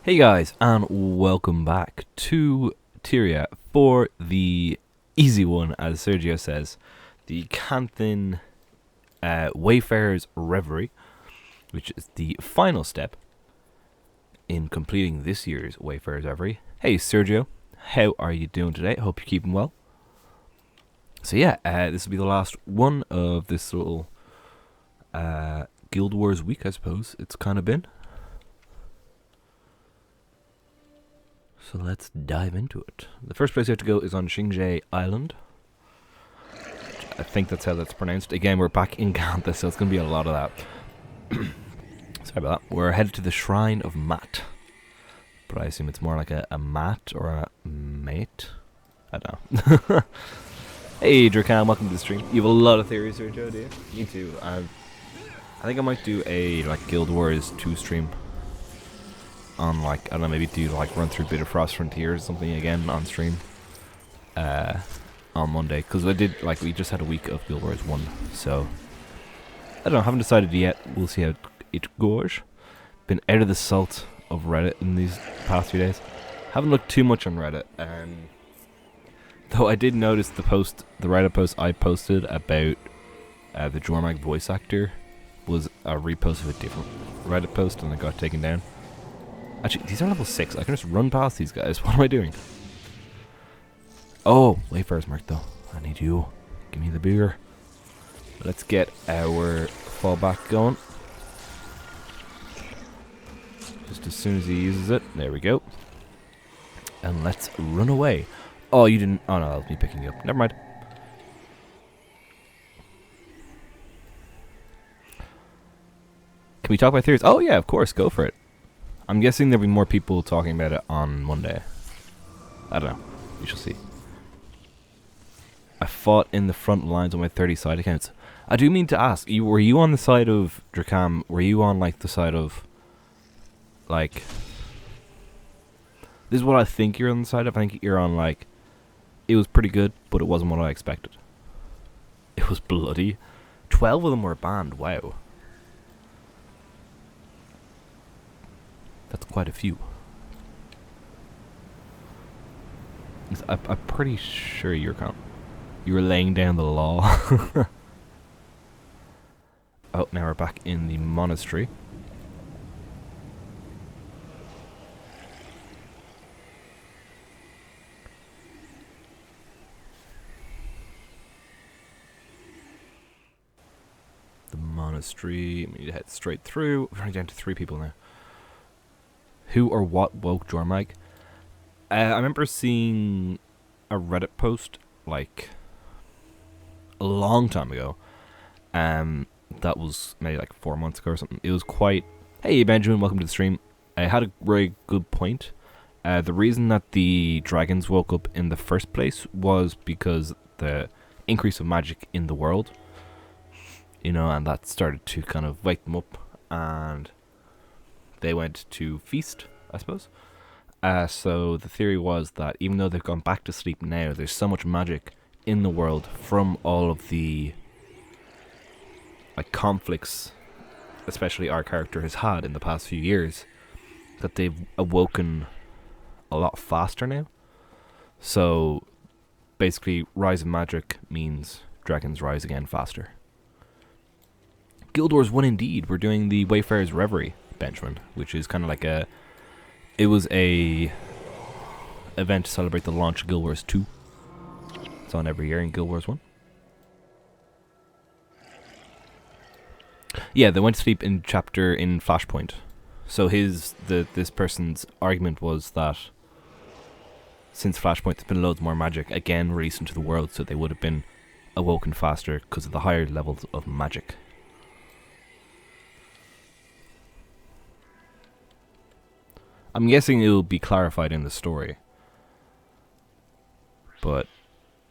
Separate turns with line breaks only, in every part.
Hey guys, and welcome back to Tyria for the easy one, as Sergio says, the Canthin Wayfarer's Reverie, which is the final step in completing this year's Wayfarer's Reverie. Hey Sergio, how are you doing today? Hope you're keeping well. So yeah, this will be the last one of this little Guild Wars week, I suppose it's kind of been. So let's dive into it. The first place you have to go is on Xingzhe Island. I think that's how that's pronounced. Again, we're back in Gantha, so it's going to be a lot of that. Sorry about that. We're headed to the Shrine of Mat. But I assume it's more like a mat or a mate. I don't know. Hey, Drakan, welcome to the stream. You have a lot of theories here, Joe, do you? Me too. I think I might do a Guild Wars 2 stream. On I don't know, maybe do run through a bit of Frost Frontiers or something again on stream on Monday, because I did we just had a week of Guild Wars 1, so I don't know, haven't decided yet. We'll see how it goes. Been out of the salt of Reddit in these past few days. Haven't looked too much on Reddit, though I did notice the Reddit post I posted about the Jormag voice actor was a repost of a different Reddit post, and it got taken down. Actually, these are level 6. I can just run past these guys. What am I doing? Oh, Wayfarer's marked though. I need you. Give me the beer. Let's get our fallback going. Just as soon as he uses it. There we go. And let's run away. Oh, you didn't. Oh no, that was me picking you up. Never mind. Can we talk about theories? Oh yeah, of course. Go for it. I'm guessing there'll be more people talking about it on Monday. I don't know. We shall see. I fought in the front lines on my 30 side accounts. I do mean to ask, were you on the side of Drakam? Were you on the side of this is what I think you're on the side of. I think you're on it was pretty good, but it wasn't what I expected. It was bloody. 12 of them were banned. Wow. That's quite a few. I'm pretty sure you were laying down the law. Oh, now we're back in the monastery. The monastery. We need to head straight through. We're running down to 3 people now. Who or what woke Jormag? I remember seeing a Reddit post a long time ago. That was maybe 4 months ago or something. It was quite. Hey Benjamin, welcome to the stream. I had a very good point. The reason that the dragons woke up in the first place was because the increase of magic in the world. And that started to kind of wake them up, and they went to feast, I suppose. So the theory was that even though they've gone back to sleep now, there's so much magic in the world from all of the conflicts, especially our character has had in the past few years, that they've awoken a lot faster now. So basically, rise of magic means dragons rise again faster. Guild Wars 1 indeed. We're doing the Wayfarer's Reverie, Benjamin, which is kind of it was a event to celebrate the launch of Guild Wars 2. It's on every year in Guild Wars 1. Yeah, they went to sleep in chapter in Flashpoint. So this person's argument was that since Flashpoint there's been loads more magic again released into the world, so they would have been awoken faster because of the higher levels of magic. I'm guessing it will be clarified in the story. But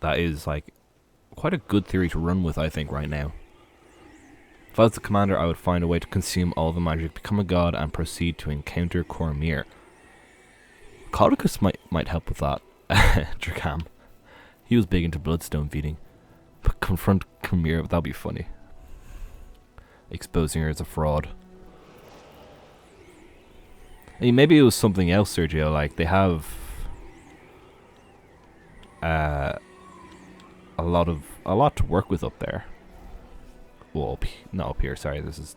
that is quite a good theory to run with, I think, right now. If I was the commander, I would find a way to consume all the magic, become a god, and proceed to encounter Cormyr. Caudicus might help with that. Drakam. He was big into bloodstone feeding. But confront Cormyr, that'd be funny. Exposing her as a fraud. I mean, maybe it was something else, Sergio. Like they have uh, a lot to work with up there. Well, not up here. Sorry, this is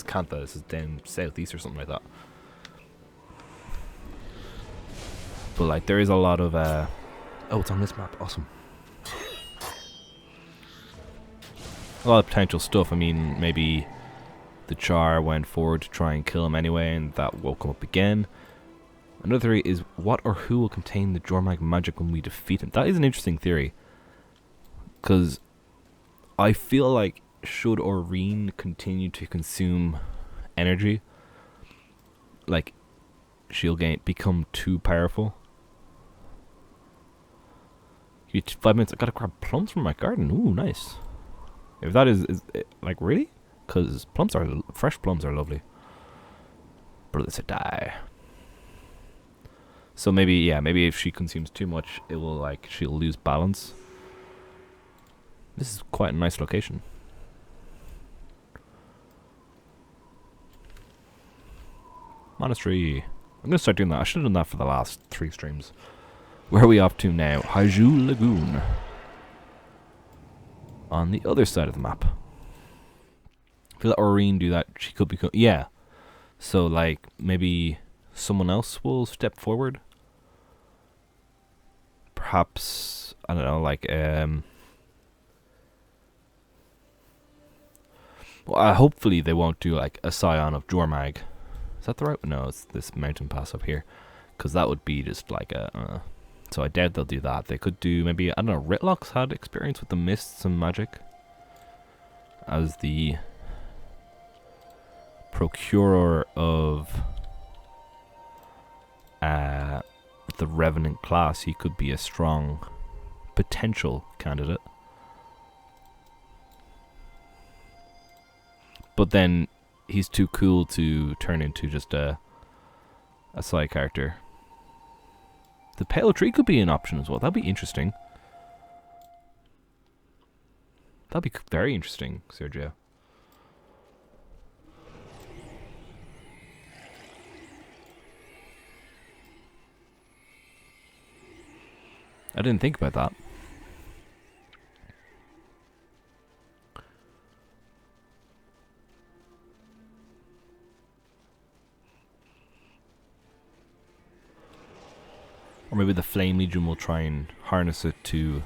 Kantha. This is down southeast or something like that. But like there is a lot of oh, it's on this map. Awesome. A lot of potential stuff. I mean, maybe the Char went forward to try and kill him anyway, and that will come up again. Another theory is what or who will contain the Jormag magic when we defeat him. That is an interesting theory, because I feel like should Aurene continue to consume energy, like she'll become too powerful. Give you 5 minutes. I gotta grab plums from my garden. Ooh, nice. If that is it, like really, because fresh plums are lovely. Brother said die. So maybe if she consumes too much, it will she'll lose balance. This is quite a nice location. Monastery. I'm gonna start doing that. I should have done that for the last 3 streams. Where are we off to now? Haiju Lagoon. On the other side of the map. If we let Aurene do that, she could become... Yeah. So, like, maybe someone else will step forward. Perhaps, I don't know, like, well, hopefully they won't do, like, a Scion of Jormag. Is that the right one? No, it's this mountain pass up here. Because that would be just, like, a... So I doubt they'll do that. They could do maybe, I don't know, Ritlock's had experience with the mists and magic as the procurer of the Revenant class. He could be a strong potential candidate. But then he's too cool to turn into just a side character. The Pale Tree could be an option as well. That'd be interesting. That'd be very interesting, Sergio. I didn't think about that. Or maybe the Flame Legion will try and harness it to...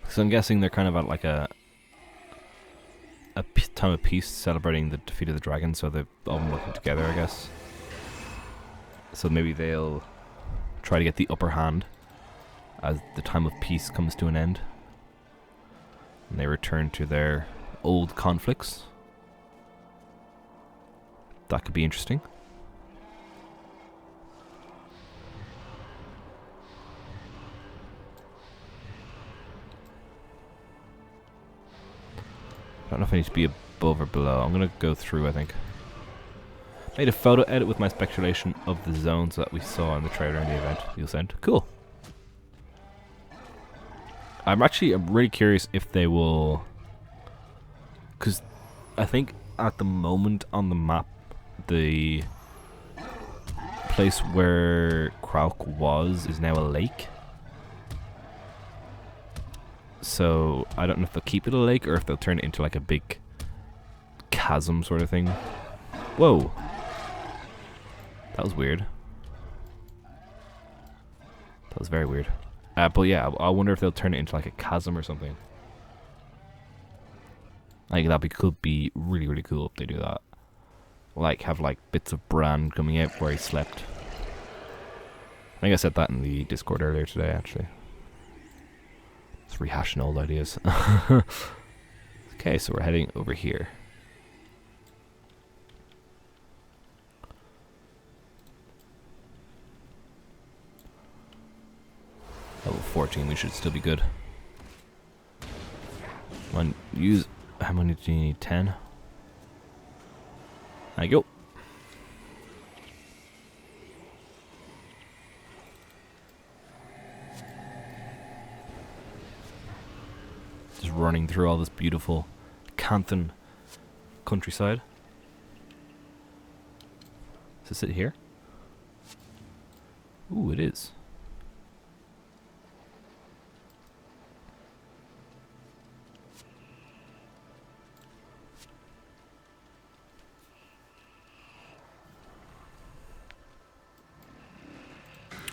Because I'm guessing they're kind of at like a time of peace celebrating the defeat of the dragon, so they've all been working together, I guess. So maybe they'll try to get the upper hand as the time of peace comes to an end. And they return to their old conflicts. That could be interesting. I don't know if I need to be above or below. I'm going to go through, I think. Made a photo edit with my speculation of the zones that we saw in the trailer and the event you'll send. Cool. I'm really curious if they will... Because I think at the moment on the map, the place where Krauk was is now a lake. So I don't know if they'll keep it a lake or if they'll turn it into like a big chasm sort of thing. Whoa. That was weird. That was very weird. But yeah, I wonder if they'll turn it into like a chasm or something. I think could be really, really cool if they do that. Like, have like bits of Bran coming out where he slept. I think I said that in the Discord earlier today, actually. Just rehashing old ideas. Okay, so we're heading over here. Level 14, we should still be good. Come on, use... How many do you need? 10? There you go. Just running through all this beautiful Canthan countryside. Does this sit here? Ooh, it is.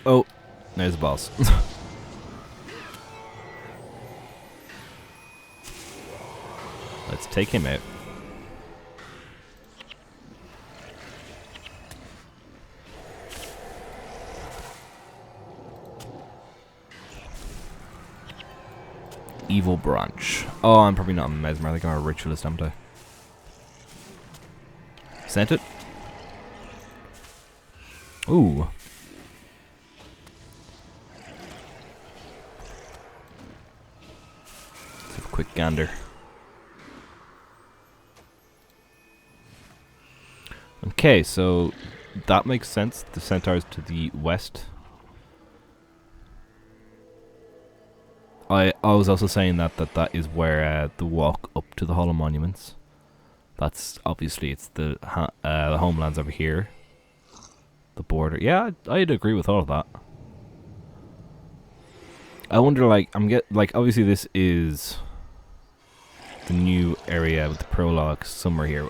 Oh, there's the boss. Let's take him out. Evil branch. Oh, I'm probably not a mesmer. I think I'm a ritualist, haven't I? Sent it. Ooh. Let's have a quick gander. Okay, so that makes sense. The centaur's to the west. I was also saying that is where the walk up to the Hollow Monuments. That's obviously it's the homelands over here. The border. Yeah, I'd agree with all of that. I wonder, like, obviously this is the new area with the prologue somewhere here.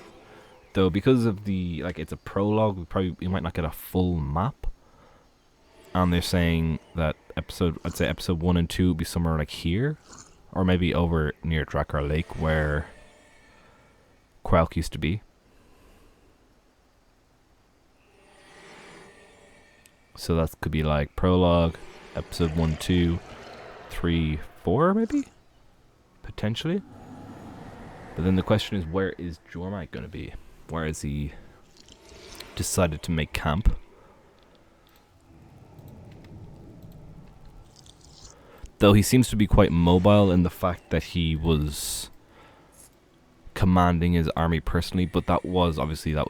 Though because of the, like, it's a prologue, we might not get a full map. And they're saying that I'd say episode 1 and 2 would be somewhere like here. Or maybe over near Drakkar Lake where Quelk used to be. So that could be like prologue, episode 1, 2, 3, 4 maybe? Potentially. But then the question is, where is Jormike going to be? Where is he decided to make camp? Though he seems to be quite mobile in the fact that he was commanding his army personally, but that was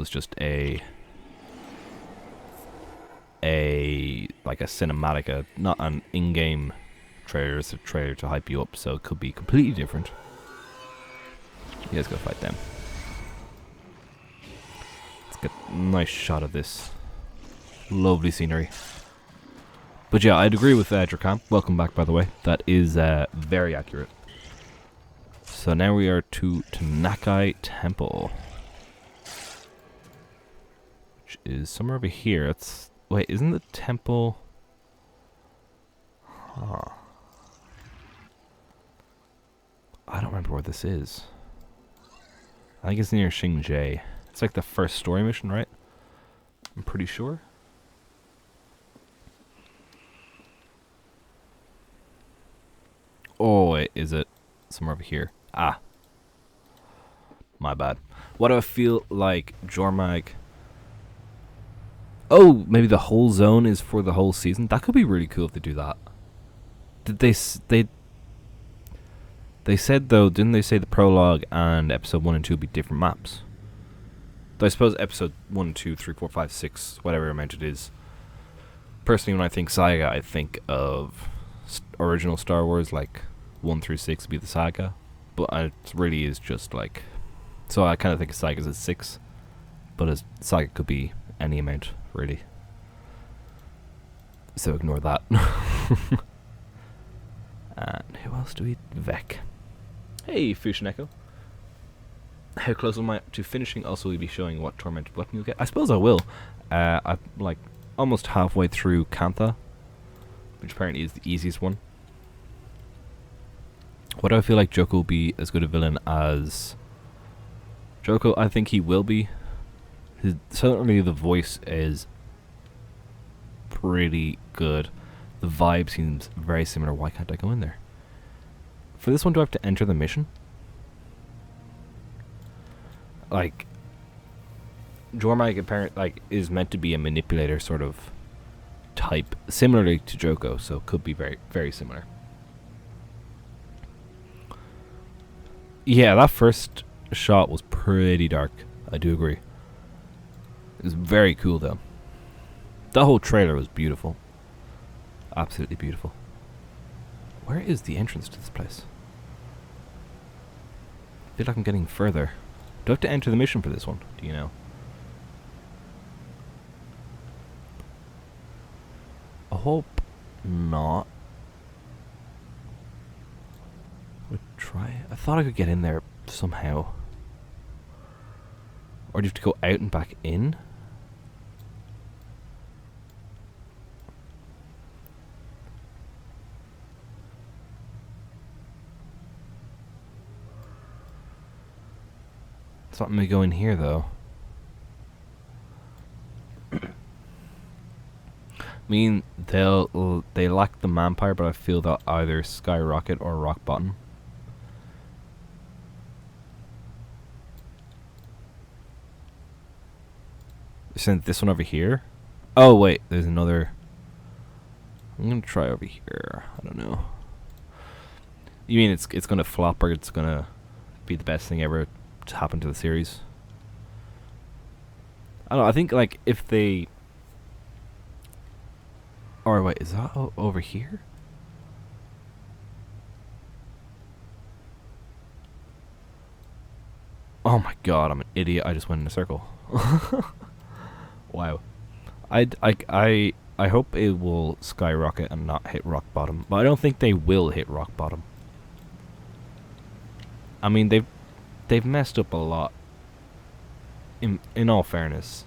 just a cinematic, not an in-game trailer. It's a trailer to hype you up, so it could be completely different. You guys go fight them. Let's get a nice shot of this lovely scenery. But yeah, I'd agree with Drakam. Welcome back, by the way. That is very accurate. So now we are to Nakai Temple, which is somewhere over here. Wait, isn't the temple? Huh. I don't remember where this is. I think it's near Xingzhe. It's like the first story mission, right? I'm pretty sure. Oh, wait, is it somewhere over here? Ah. My bad. What do I feel like Jormike... Oh, maybe the whole zone is for the whole season? That could be really cool if they do that. Did they said, though, didn't they say the prologue and episode 1 and 2 would be different maps? Though I suppose episode 1, 2, 3, 4, 5, 6, whatever amount it is. Personally, when I think saga, I think of original Star Wars, like 1 through 6 would be the saga. But it really is just like... So I kind of think of sagas as 6. But a saga could be any amount, really. So ignore that. And who else do we... Vec. Hey, Fushineko. How close am I to finishing? Also, we'll be showing what tormented weapon you'll get. I suppose I will. I'm like almost halfway through Kantha, which apparently is the easiest one. What do I feel like Joko will be as good a villain as... Joko, I think he will be. Certainly the voice is pretty good. The vibe seems very similar. Why can't I go in there? For this one, do I have to enter the mission? Like, Jormike apparently is meant to be a manipulator sort of type, similarly to Joko, so could be very, very similar. Yeah, that first shot was pretty dark. I do agree. It was very cool, though. The whole trailer was beautiful. Absolutely beautiful. Where is the entrance to this place? I feel like I'm getting further. Do I have to enter the mission for this one? Do you know? Oh, hope not. Would try. I thought I could get in there somehow. Or do you have to go out and back in? It's not me go in here though. I mean, they lack the manpower, but I feel they'll either skyrocket or rock bottom. Send this one over here. Oh wait, there's another. I'm gonna try over here. I don't know. You mean it's gonna flop or it's gonna be the best thing ever to happen to the series? I don't know. I think like if they. Or wait, is that over here? Oh my god, I'm an idiot. I just went in a circle. Wow. I hope it will skyrocket and not hit rock bottom, but I don't think they will hit rock bottom. I mean, they've messed up a lot. In all fairness.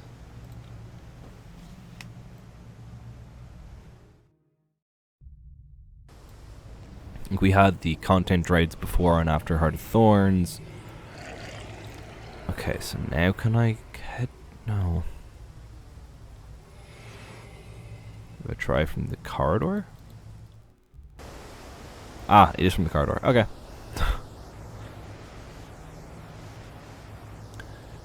We had the content raids before and after Heart of Thorns. Okay, so now can I head? No. Do I try from the corridor? Ah, it is from the corridor. Okay.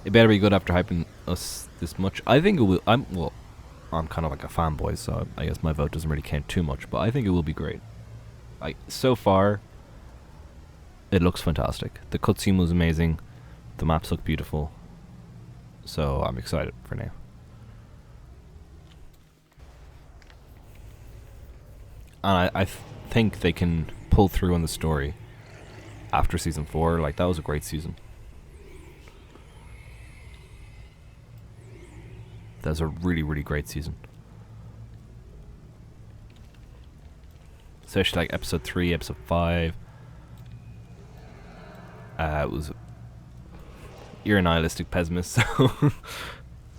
It better be good after hyping us this much. I think it will. I'm kind of like a fanboy, so I guess my vote doesn't really count too much, but I think it will be great. Like, so far, it looks fantastic. The cutscene was amazing. The maps look beautiful. So I'm excited for now. And I think they can pull through on the story after Season 4. Like, that was a great season. That was a really, really great season. Especially like episode 3, episode 5. It was. You're a nihilistic pessimist, so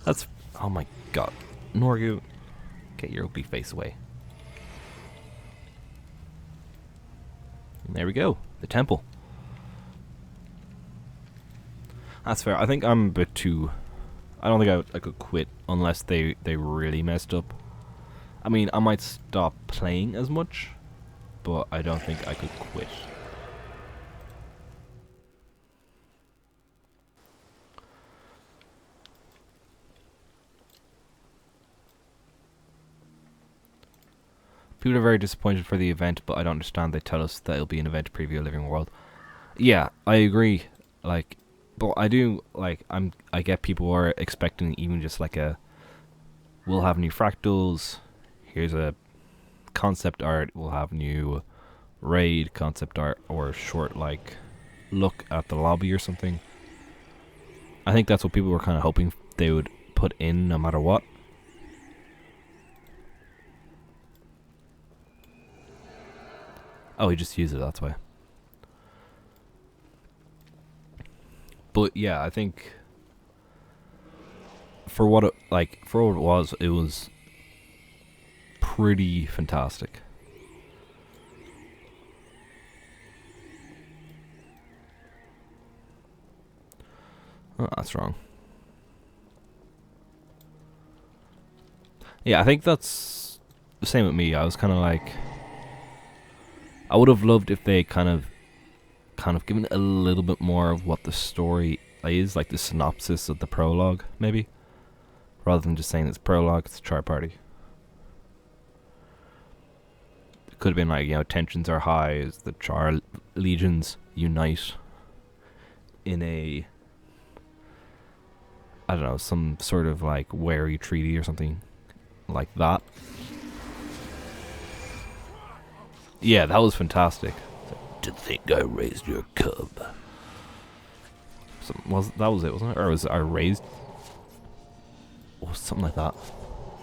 that's. Oh my god. Norgu, get your ugly face away. And there we go. The temple. That's fair. I think I'm a bit too. I don't think I could quit unless they really messed up. I mean, I might stop playing as much, but I don't think I could quit. People are very disappointed for the event, but I don't understand. They tell us that it'll be an event to preview a living world. Yeah, I agree. Like, but I do like. I get people are expecting even just like a. We'll have new fractals. Here's a concept art. We'll have new raid concept art or short like look at the lobby or something. I think that's what people were kind of hoping they would put in no matter what. Oh, he just used it, that's why. But yeah, I think for what it was pretty fantastic. Oh, that's wrong. Yeah, I think that's the same with me. I was kind of like, I would have loved if they kind of given a little bit more of what the story is, like the synopsis of the prologue, maybe, rather than just saying it's prologue, it's a char party. It could have been like, you know, tensions are high as the char legions unite in a, I don't know, some sort of like wary treaty or something like that. Yeah, that was fantastic. To think I raised your cub. That was it, wasn't it? Or was I raised? Oh, something like that.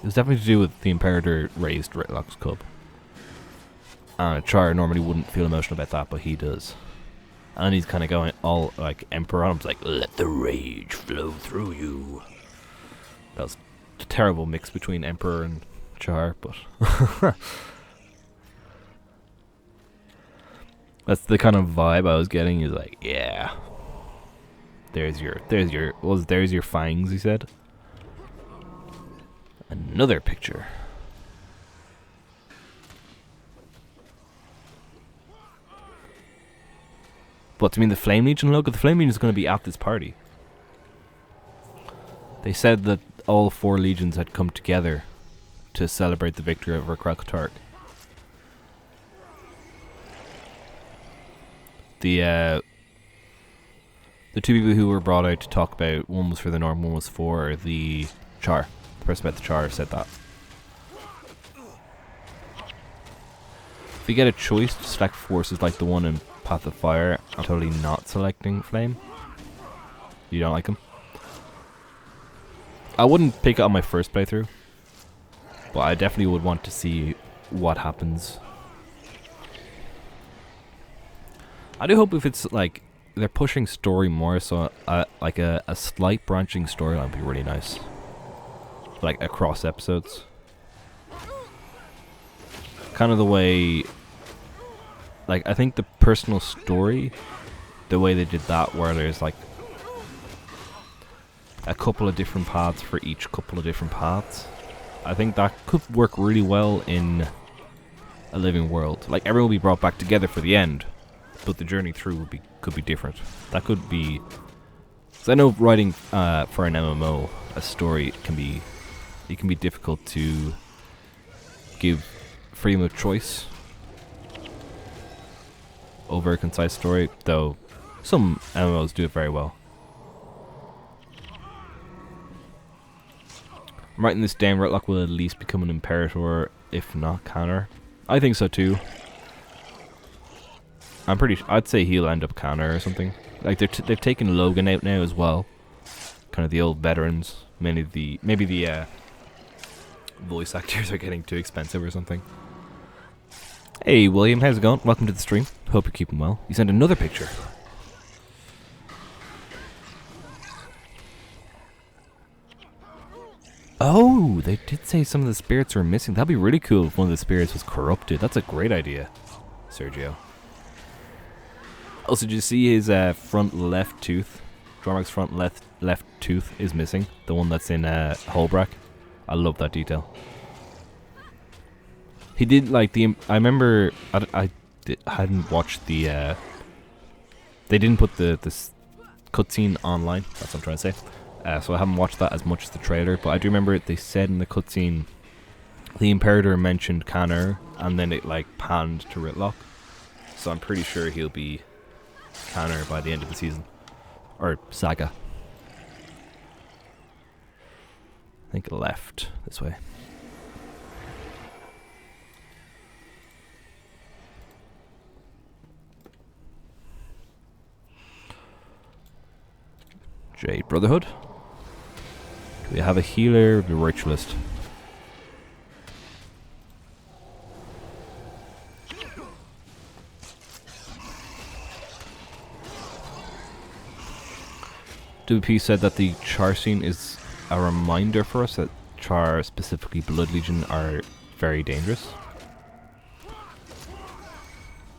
was definitely to do with the Imperator raised Ritlock's cub. And a Char normally wouldn't feel emotional about that, but he does. And he's kind of going all like Emperor on him, like, let the rage flow through you. That was a terrible mix between Emperor and Char, but that's the kind of vibe I was getting. He's like, yeah, there's your fangs, he said. Another picture. What, do you mean the Flame Legion logo? The Flame Legion is going to be at this party. They said that all 4 legions had come together to celebrate the victory over Kralkatark. The 2 people who were brought out to talk about, one was for the Norm, one was for the Char. The person about the Char said that. If you get a choice to select forces like the one in Path of Fire, I'm totally not selecting Flame. You don't like him? I wouldn't pick it on my first playthrough, but I definitely would want to see what happens. I do hope if it's like they're pushing story more, so like a slight branching storyline would be really nice, like across episodes. Kind of the way, like, I think the personal story, the way they did that, where there's like a couple of different paths for each couple of different paths, I think that could work really well in a living world. Like, everyone will be brought back together for the end, but the journey through could be different. That could be, because I know writing for an MMO a story can be difficult to give freedom of choice over a concise story, though some MMOs do it very well. I'm writing this down. Ritlock will at least become an Imperator, if not Canner. I think so too. I'd say he'll end up Canner or something. Like they've taken Logan out now as well. Kind of the old veterans. Maybe the voice actors are getting too expensive or something. Hey William, how's it going? Welcome to the stream. Hope you're keeping well. You sent another picture. Oh, they did say some of the spirits were missing. That'd be really cool if one of the spirits was corrupted. That's a great idea, Sergio. Also, did you see his front left tooth? Jormak's front left tooth is missing. The one that's in Holbrack. I love that detail. He did like the. I remember I hadn't watched the. They didn't put the cutscene online. That's what I'm trying to say. So I haven't watched that as much as the trailer, but I do remember they said in the cutscene, the Imperator mentioned Canner, and then it like panned to Ritlock. So I'm pretty sure he'll be Canner by the end of the season, or saga. I think left this way. Jade Brotherhood. Do we have a healer? The ritualist. WP said that the Char scene is a reminder for us that Char, specifically Blood Legion, are very dangerous.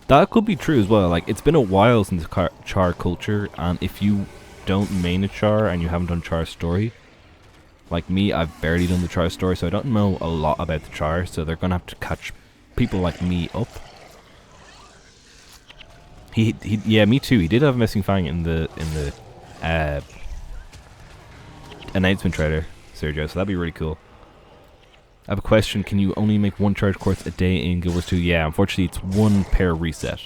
That could be true as well. Like, it's been a while since Char culture, and if you don't main a Char and you haven't done Char's story, like me, I've barely done the Char story, so I don't know a lot about the Char, so they're gonna have to catch people like me up. Yeah, me too. He did have a missing fang in the announcement trailer, Sergio, so that'd be really cool. I have a question. Can you only make one charge quartz a day in Guild Wars 2? Yeah, unfortunately it's one pair reset,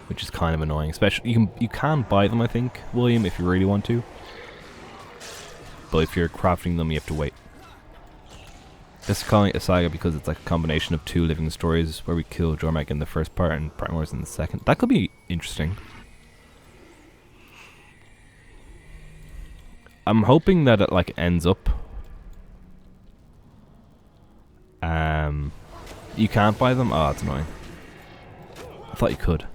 which is kind of annoying. Especially you can buy them, I think, William, if you really want to. But if you're crafting them, you have to wait. Just calling it a saga because it's like a combination of 2 living stories where we kill Jormak in the first part and Primors in the second. That could be interesting. I'm hoping that it like ends up. You can't buy them. Oh, it's annoying. I thought you could.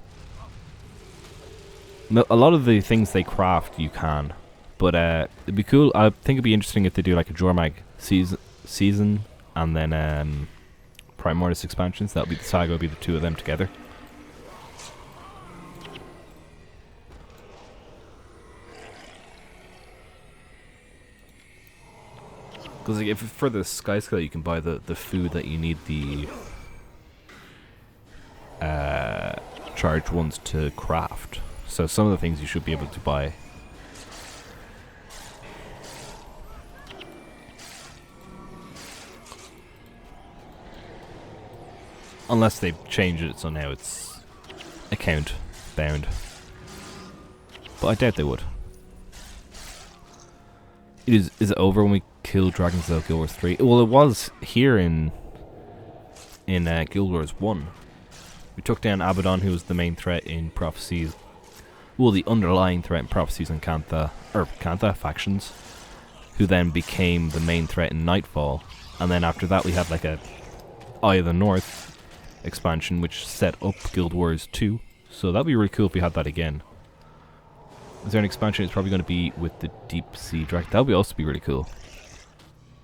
A lot of the things they craft you can, but it'd be cool. I think it'd be interesting if they do like a Jormag season and then Primordius expansions. That'll be the saga. Will be the two of them together. Because like, if for the Sky Scale, you can buy the food that you need the charged ones to craft. So some of the things you should be able to buy. Unless they've changed it, so now it's account bound. But I doubt they would. Is it over when we kill Dragons of Guild Wars 3? Well, it was here in Guild Wars 1. We took down Abaddon, who was the main threat in Prophecies. Well, the underlying threat in Prophecies and Cantha factions, who then became the main threat in Nightfall. And then after that we had like a Eye of the North expansion, which set up Guild Wars 2. So that'd be really cool if we had that again. Is there an expansion? It's probably going to be with the Deep Sea Dragon. That would also be really cool.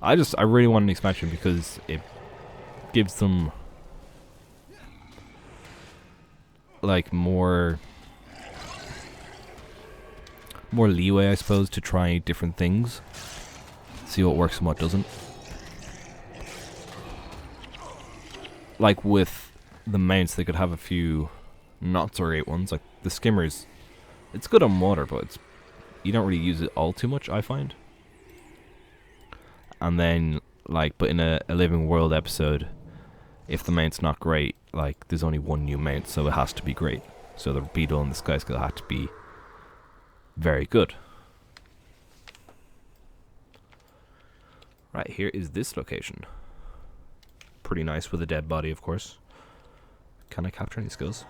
I really want an expansion because it gives them like more leeway, I suppose, to try different things. See what works and what doesn't. Like with the mounts, they could have a few not so great ones. Like the skimmers, it's good on water, but you don't really use it all too much, I find. And then, like, but in a Living World episode, if the mount's not great, like, there's only one new mount, so it has to be great. So the Beetle and the Sky Skull have to be very good. Right, here is this location. Pretty nice with a dead body, of course. Can I capture any skills?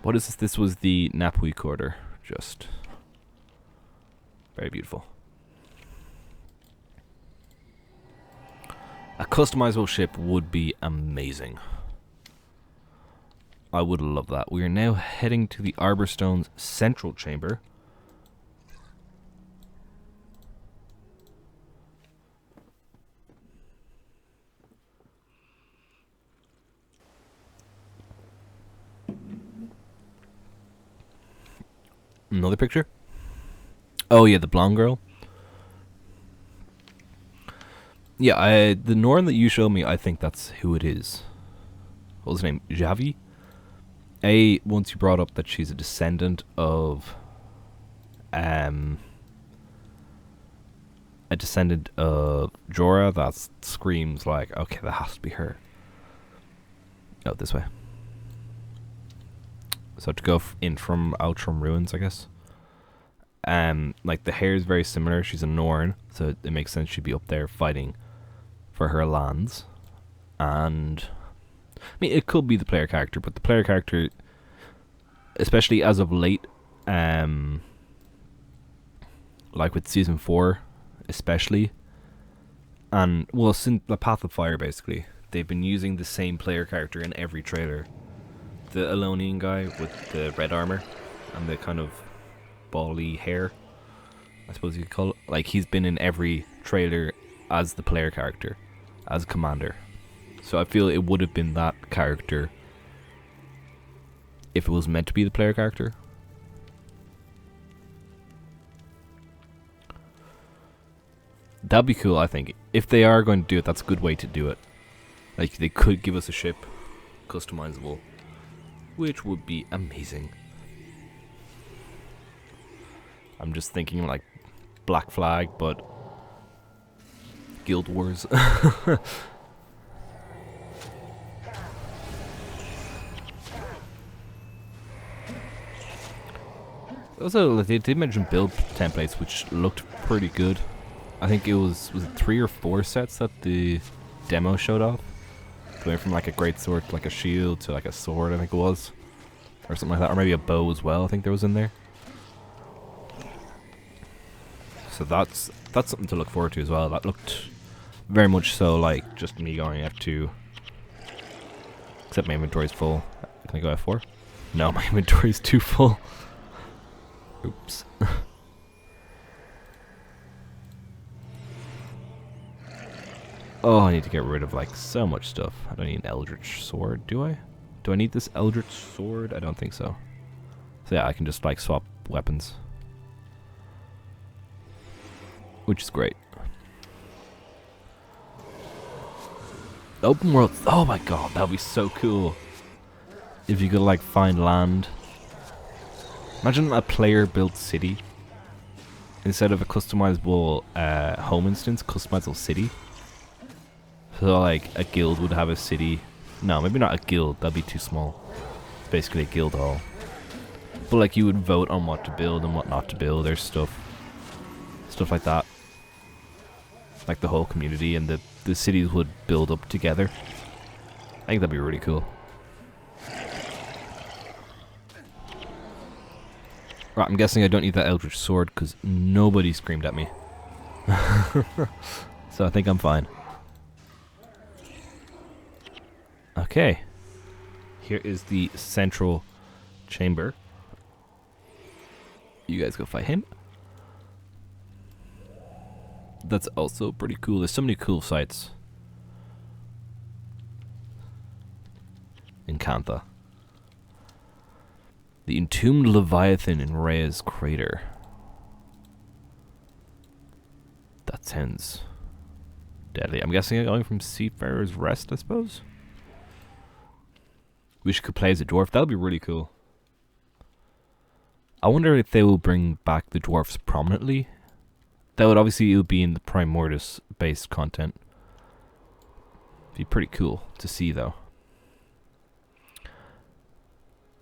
What is this? This was the Napui Quarter. Just very beautiful. A customizable ship would be amazing. I would love that. We are now heading to the Arborstone's central chamber. Another picture? Oh yeah, the blonde girl. Yeah, the Norn that you showed me, I think that's who it is. What was her name? Javi? Once you brought up that she's a descendant of Jorah, that screams like, okay, that has to be her. Oh, this way. So to go in from Outram Ruins, I guess. Like the hair is very similar. She's a Norn, so it makes sense she'd be up there fighting for her lands. And I mean, it could be the player character, but the player character, especially as of late, like with season 4, especially, and well, since the Path of Fire, basically, they've been using the same player character in every trailer. The Elonian guy with the red armor and the kind of bally hair, I suppose you could call it. Like, he's been in every trailer as the player character, as commander. So I feel it would have been that character if it was meant to be the player character. That'd be cool, I think. If they are going to do it, that's a good way to do it. Like, they could give us a ship, customizable, which would be amazing. I'm just thinking like Black Flag, but Guild Wars. Also, they did mention build templates, which looked pretty good. I think it was it 3 or 4 sets that the demo showed off? Going from like a great sword to like a shield to like a sword, I think it was. Or something like that. Or maybe a bow as well, I think there was in there. So that's something to look forward to as well. That looked very much so like just me going F2. Except my inventory's full. Can I go F4? No, my inventory's too full. Oops. Oh, I need to get rid of like so much stuff. I don't need an Eldritch Sword, do I? Do I need this Eldritch Sword? I don't think so. So yeah, I can just like swap weapons. Which is great. Open world. Oh my god, that would be so cool. If you could like find land. Imagine a player built city. Instead of a customizable home instance, customizable city. So like a guild would have a city. No, maybe not a guild, that'd be too small. It's basically a guild hall. But like you would vote on what to build and what not to build. There's stuff like that. Like the whole community and the cities would build up together. I think that'd be really cool. Right, I'm guessing I don't need that Eldritch Sword because nobody screamed at me. So I think I'm fine. Okay. Here is the central chamber. You guys go fight him. That's also pretty cool. There's so many cool sights in Kantha. The entombed Leviathan in Rhea's crater. That sounds deadly. I'm guessing I'm going from Seafarer's Rest, I suppose. Wish could play as a dwarf. That would be really cool. I wonder if they will bring back the dwarfs prominently. That would obviously it would be in the Prime Mortis based content. Be pretty cool to see though.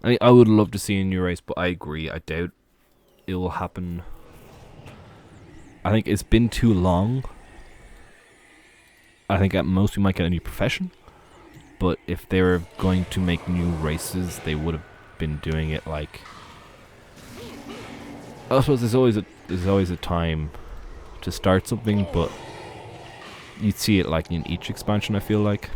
I mean, I would love to see a new race, but I agree. I doubt it will happen. I think it's been too long. I think at most we might get a new profession. But if they were going to make new races, they would have been doing it like. I suppose there's always a time to start something, but you'd see it like in each expansion. I feel like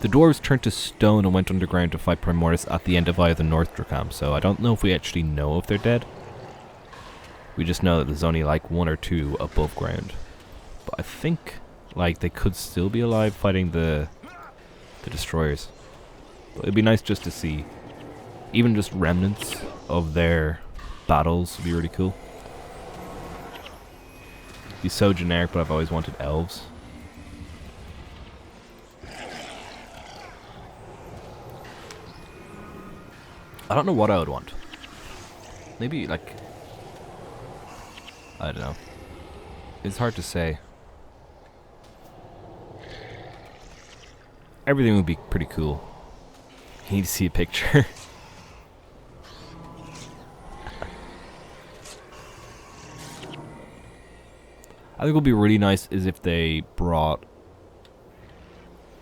the dwarves turned to stone and went underground to fight Primordius at the end of Eye of the North Drakam. So I don't know if we actually know if they're dead. We just know that there's only like one or two above ground. But I think like they could still be alive fighting the destroyers. But it'd be nice just to see even just remnants of their battles would be really cool. It'd be so generic, but I've always wanted elves. I don't know what I would want. Maybe like I don't know. It's hard to say. Everything would be pretty cool. You need to see a picture. I think what would be really nice is if they brought,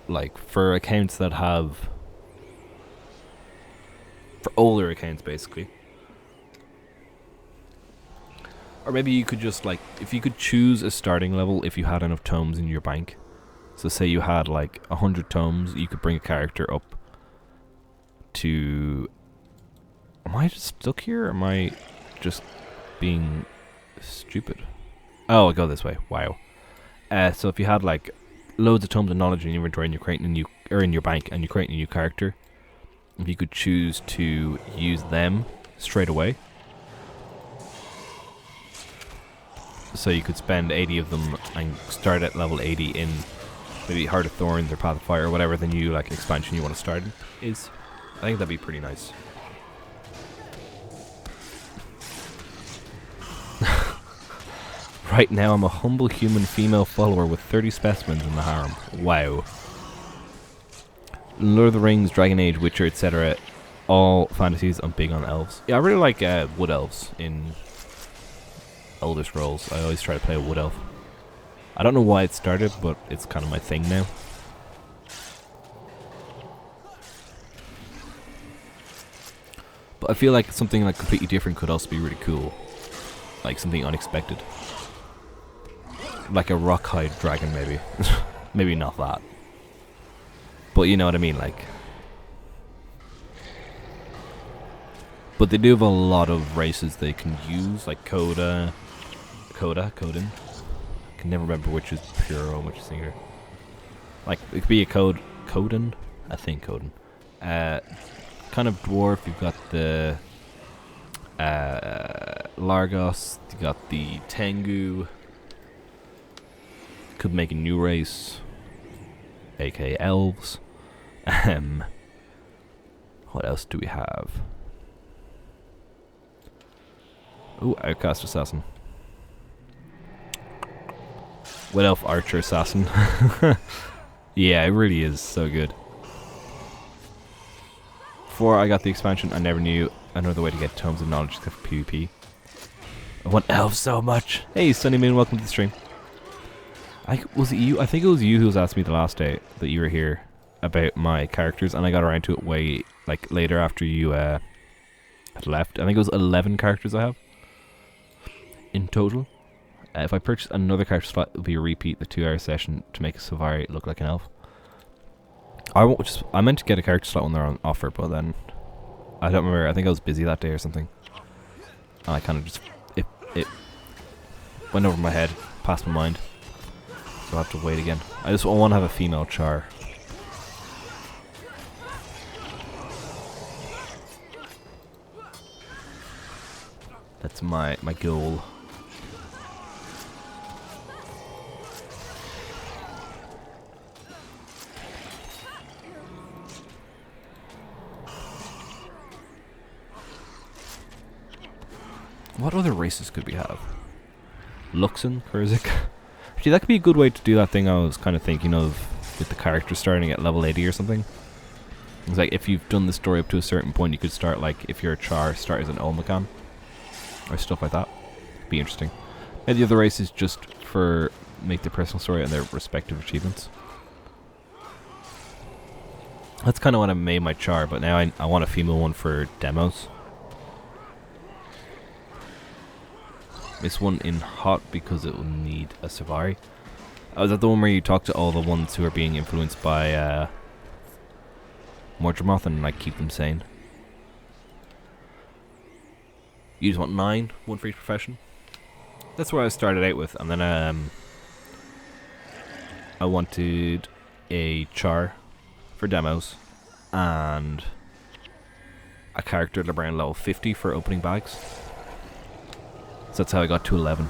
like, for accounts that have, for older accounts basically. Or maybe you could just, like, if you could choose a starting level if you had enough tomes in your bank. So say you had like 100 tomes, you could bring a character up to... Am I just stuck here or am I just being stupid? Oh, I go this way. Wow. So if you had like loads of tomes of knowledge in your inventory and you're creating a new, or in your bank and you're creating a new character, if you could choose to use them straight away. So you could spend 80 of them and start at level 80 in maybe Heart of Thorns or Path of Fire or whatever the new like expansion you want to start in is. I think that'd be pretty nice. Right now I'm a humble human female follower with 30 specimens in the harem. Wow. Lord of the Rings, Dragon Age, Witcher, etc. All fantasies. I'm big on elves. Yeah, I really like wood elves in Elder Scrolls. I always try to play a wood elf. I don't know why it started, but it's kind of my thing now. But I feel like something like completely different could also be really cool. like something unexpected. Like a rock-hide dragon, maybe. Maybe not that. But you know what I mean, like. But they do have a lot of races they can use, like Coda, Codin. I can never remember which is pure and which is singular. Like, it could be a Codin? I think Codin. Kind of dwarf, you've got the Largos, you got the Tengu. Could make a new race, aka elves. What else do we have? Ooh, Outcast Assassin. Wood Elf Archer Assassin. Yeah, it really is so good. Before I got the expansion, I never knew another way to get Tomes of Knowledge except for PvP. I want elves so much. Hey, Sunny Moon, welcome to the stream. Was it you? I think it was you who was asking me the last day that you were here about my characters, and I got around to it way later after you had left. I think it was 11 characters I have in total. If I purchase another character slot, it'll be a repeat the 2-hour session to make a Savari look like an elf. I meant to get a character slot when they're on offer, but then I don't remember. I think I was busy that day or something, and I kind of just it went over my head, past my mind. So I'll have to wait again. I want to have a female char. That's my goal. What other races could we have? Luxon, Kurzik. Actually, that could be a good way to do that thing I was kind of thinking of with the character starting at level 80 or something. It's like if you've done the story up to a certain point, you could start like, if you're a char, start as an Olmecan. Or stuff like that. Be interesting. And the other races just for make the personal story and their respective achievements. That's kind of what I made my char, but now I want a female one for demos. This one in hot because it will need a Savari. Oh, is that the one where you talk to all the ones who are being influenced by Mordremoth and like keep them sane? You just want 9, one for each profession. That's where I started out with, and then I wanted a char for demos and a character at around level 50 for opening bags. So that's how I got to 11.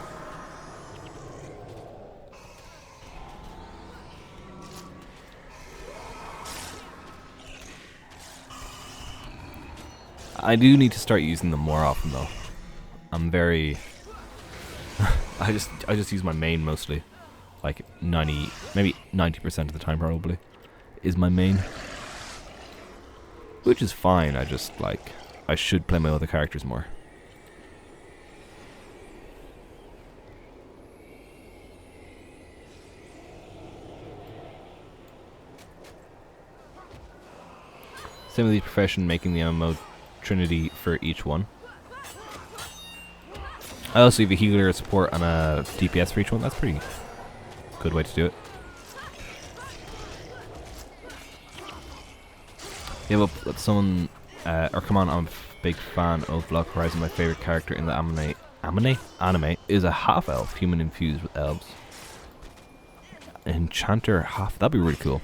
I do need to start using them more often though. I'm very I just use my main mostly. Like 90, maybe 90% of the time probably is my main. Which is fine, I just like I should play my other characters more. Same with the profession, making the MMO trinity for each one. I also have a healer, a support, and a DPS for each one. That's pretty good way to do it. Yeah, well, someone, or come on, I'm a big fan of Block Horizon. My favorite character in the anime is a half-elf, human infused with elves. Enchanter half, that'd be really cool.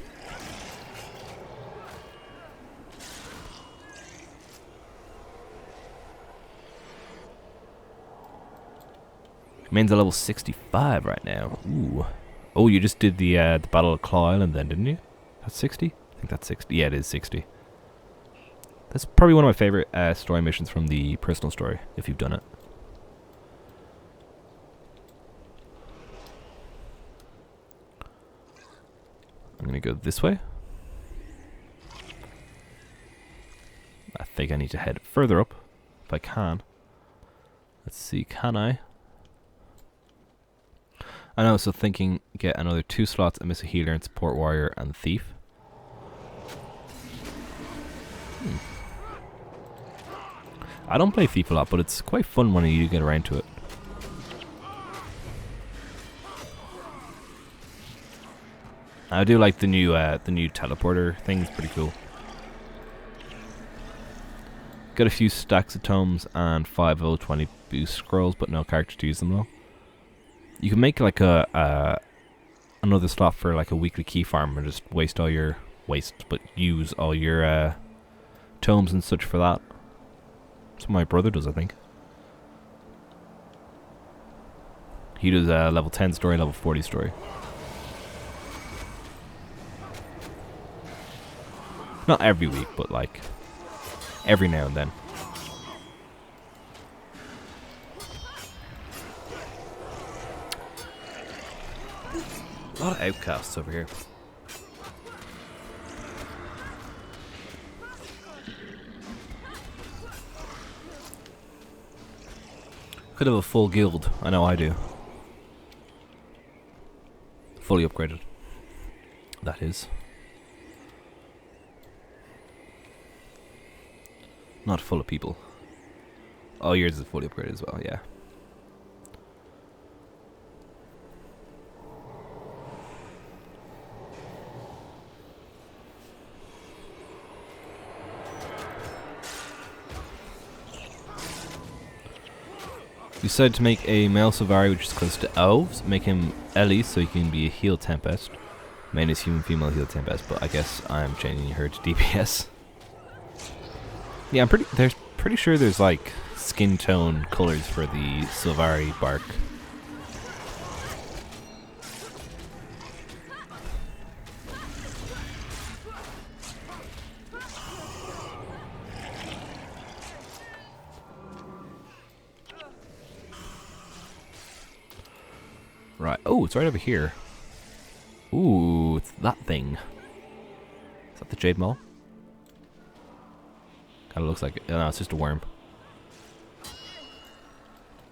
Main's at level 65 right now. Ooh. Oh, you just did the Battle of Claw Island then, didn't you? That's 60? I think that's 60. Yeah, it is 60. That's probably one of my favorite story missions from the personal story, if you've done it. I'm going to go this way. I think I need to head further up, if I can. Let's see, can I? I know, so thinking get another 2 slots and miss a healer and support warrior and thief. I don't play thief a lot, but it's quite fun when you get around to it. I do like the new teleporter thing. It's pretty cool. Got a few stacks of tomes and 5 level 20 boost scrolls, but no character to use them though. You can make like another slot for like a weekly key farm, and just use all your tomes and such for that. That's what my brother does, I think. He does a level 10 story, level 40 story. Not every week, but like every now and then. A lot of outcasts over here. Could have a full guild. I know I do. Fully upgraded. That is. Not full of people. Oh, yours is fully upgraded as well, yeah. We decided to make a male Reverie which is close to elves, make him Ellie so he can be a heal Tempest. Main is human, female heal Tempest, but I guess I'm changing her to DPS. Yeah, I'm pretty sure there's like skin tone colors for the Reverie bark. Right. Oh, it's right over here. Ooh, it's that thing. Is that the Jade Mall? Kind of looks like it. Oh, no, it's just a worm.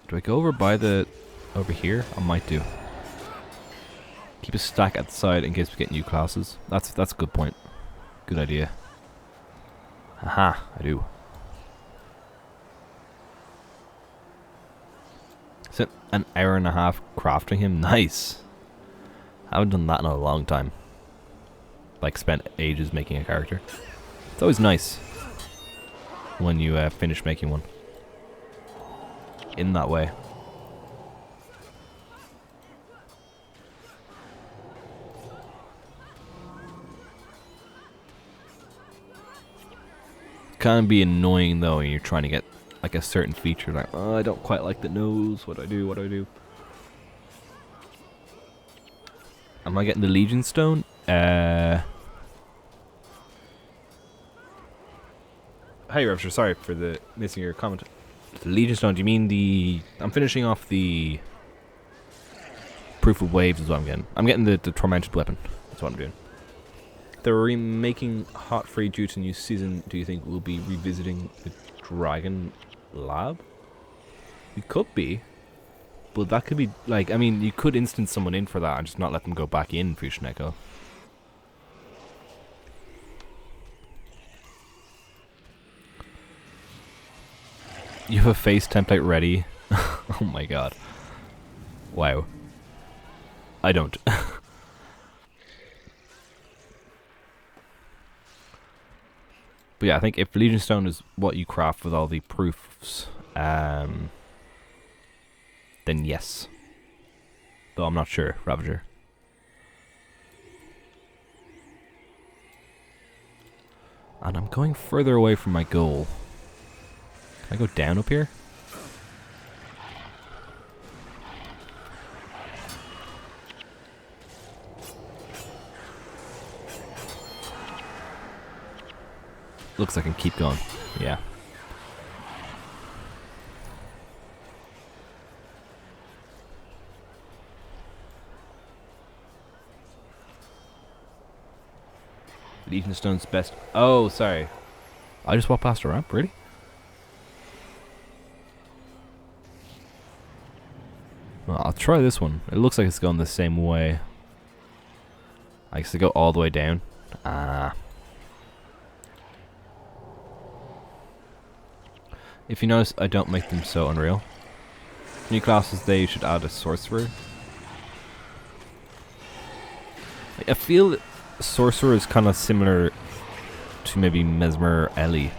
Do I go over here? I might do. Keep a stack at the side in case we get new classes. That's a good point. Good idea. Aha, I do. Is it an hour and a half crafting him? Nice. I haven't done that in a long time. Like, spent ages making a character. It's always nice when you finish making one in that way. Can be annoying though when you're trying to get like a certain feature, like, oh, I don't quite like the nose, what do I do? Am I getting the Legion Stone? Hey Reverie, sorry for the missing your comment. The Legion Stone, do you mean the... I'm finishing off the Proof of Waves is what I'm getting. I'm getting the Tormented Weapon. That's what I'm doing. They're remaking Hot Free due to new season. Do you think we'll be revisiting the Dragon Lab? We could be. But that could be, like, I mean, you could instance someone in for that and just not let them go back in Fusion Echo. You have a face template ready? Oh my god. Wow. I don't. But yeah, I think if Legion Stone is what you craft with all the proofs, then yes. Though I'm not sure, Ravager. And I'm going further away from my goal. Can I go down up here? Looks like I can keep going. Yeah. Legion Stone's best. Oh, sorry. I just walked past a ramp, really? Well, I'll try this one. It looks like it's going the same way. I guess to go all the way down. Ah. If you notice, I don't make them so unreal. New classes, they should add a sorcerer. I feel Sorcerer is kind of similar to maybe Mesmer or Ellie.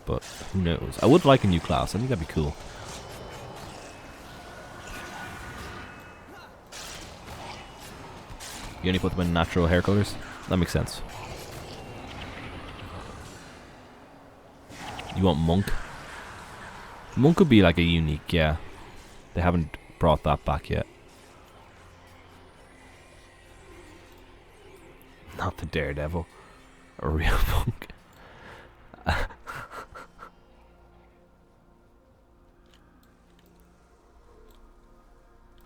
But who knows? I would like a new class. I think that'd be cool. You only put them in natural hair colors? That makes sense. You want Monk? Monk could be like a unique, yeah. They haven't brought that back yet. Not the Daredevil. A real Monk.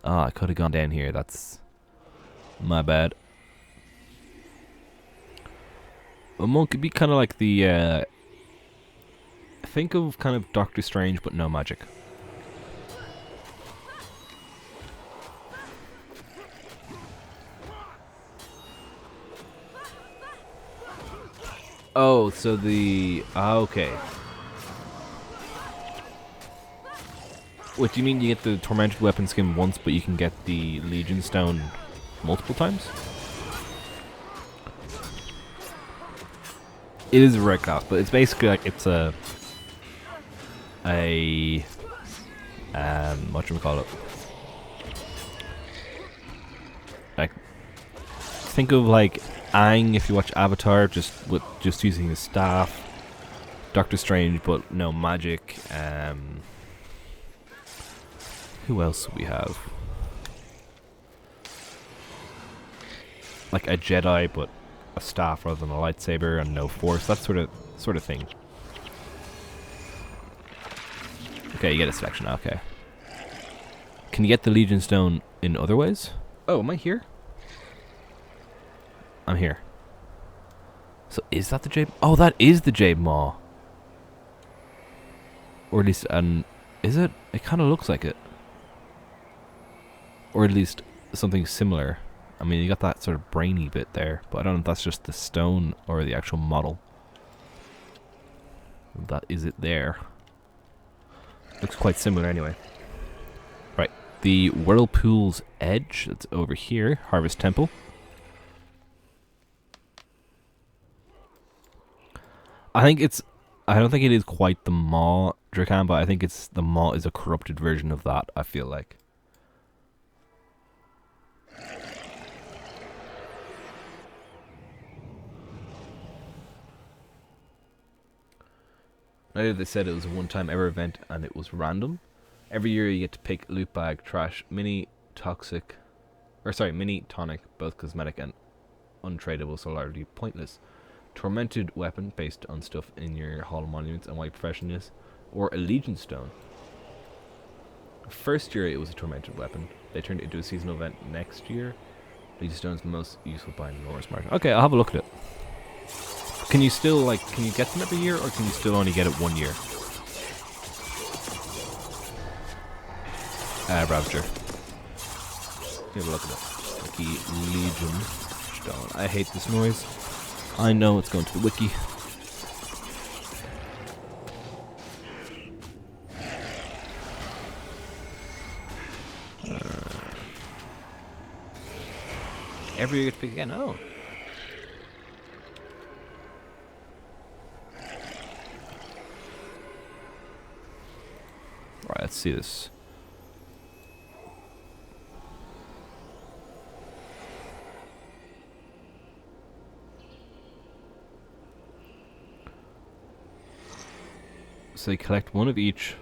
Oh, I could have gone down here. That's my bad. A Monk could be kind of like the... think of kind of Doctor Strange, but no magic. Oh, so the... okay. What do you mean you get the Tormented Weapon skin once, but you can get the Legion Stone multiple times? It is a red class, but it's basically like it's a whatchamacallit, like, think of like Aang if you watch Avatar, just using his staff. Doctor Strange, but no magic. Who else do we have? Like a Jedi, but a staff rather than a lightsaber, and no force. That sort of thing. Okay, you get a selection. Okay. Can you get the Legion Stone in other ways? Oh, am I here? I'm here. So is that the Jade? Oh, that is the Jade Maw. Or at least, is it? It kind of looks like it. Or at least something similar. I mean, you got that sort of brainy bit there, but I don't know if that's just the stone or the actual model. That is it there. Looks quite similar anyway. Right, the Whirlpool's Edge, that's over here, Harvest Temple. I don't think it is quite the Maw Dracan, but I think the Maw is a corrupted version of that, I feel like. Earlier they said it was a one-time ever event and it was random. Every year you get to pick loot bag, trash, mini tonic, both cosmetic and untradeable, so largely pointless. Tormented weapon based on stuff in your Hall of Monuments and what your profession is, or a Legion Stone. First year it was a tormented weapon. They turned it into a seasonal event next year. Legion Stone is the most useful by an enormous margin. Okay, I'll have a look at it. Can you still, like, can you get them every year, or can you still only get it 1 year? Ravager. Have a look at it. Wiki Legion Stone. I hate this noise. I know it's going to the wiki. Every year you get to pick again. Oh. Alright, let's see this. So you collect one of each.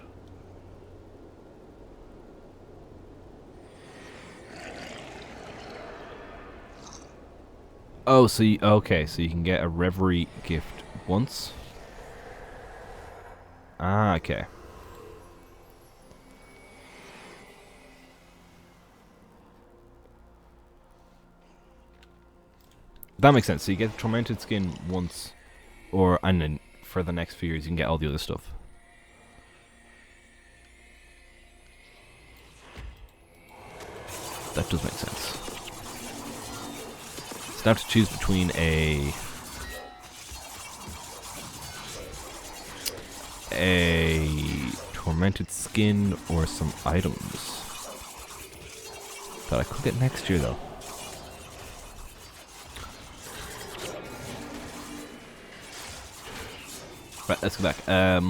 Oh, so you, okay, so you can get a Reverie gift once. Ah, okay. That makes sense. So you get the Tormented skin once, and then for the next few years you can get all the other stuff. That does make sense. So now to choose between a Tormented skin or some items. that I could get next year though. Right, let's go back.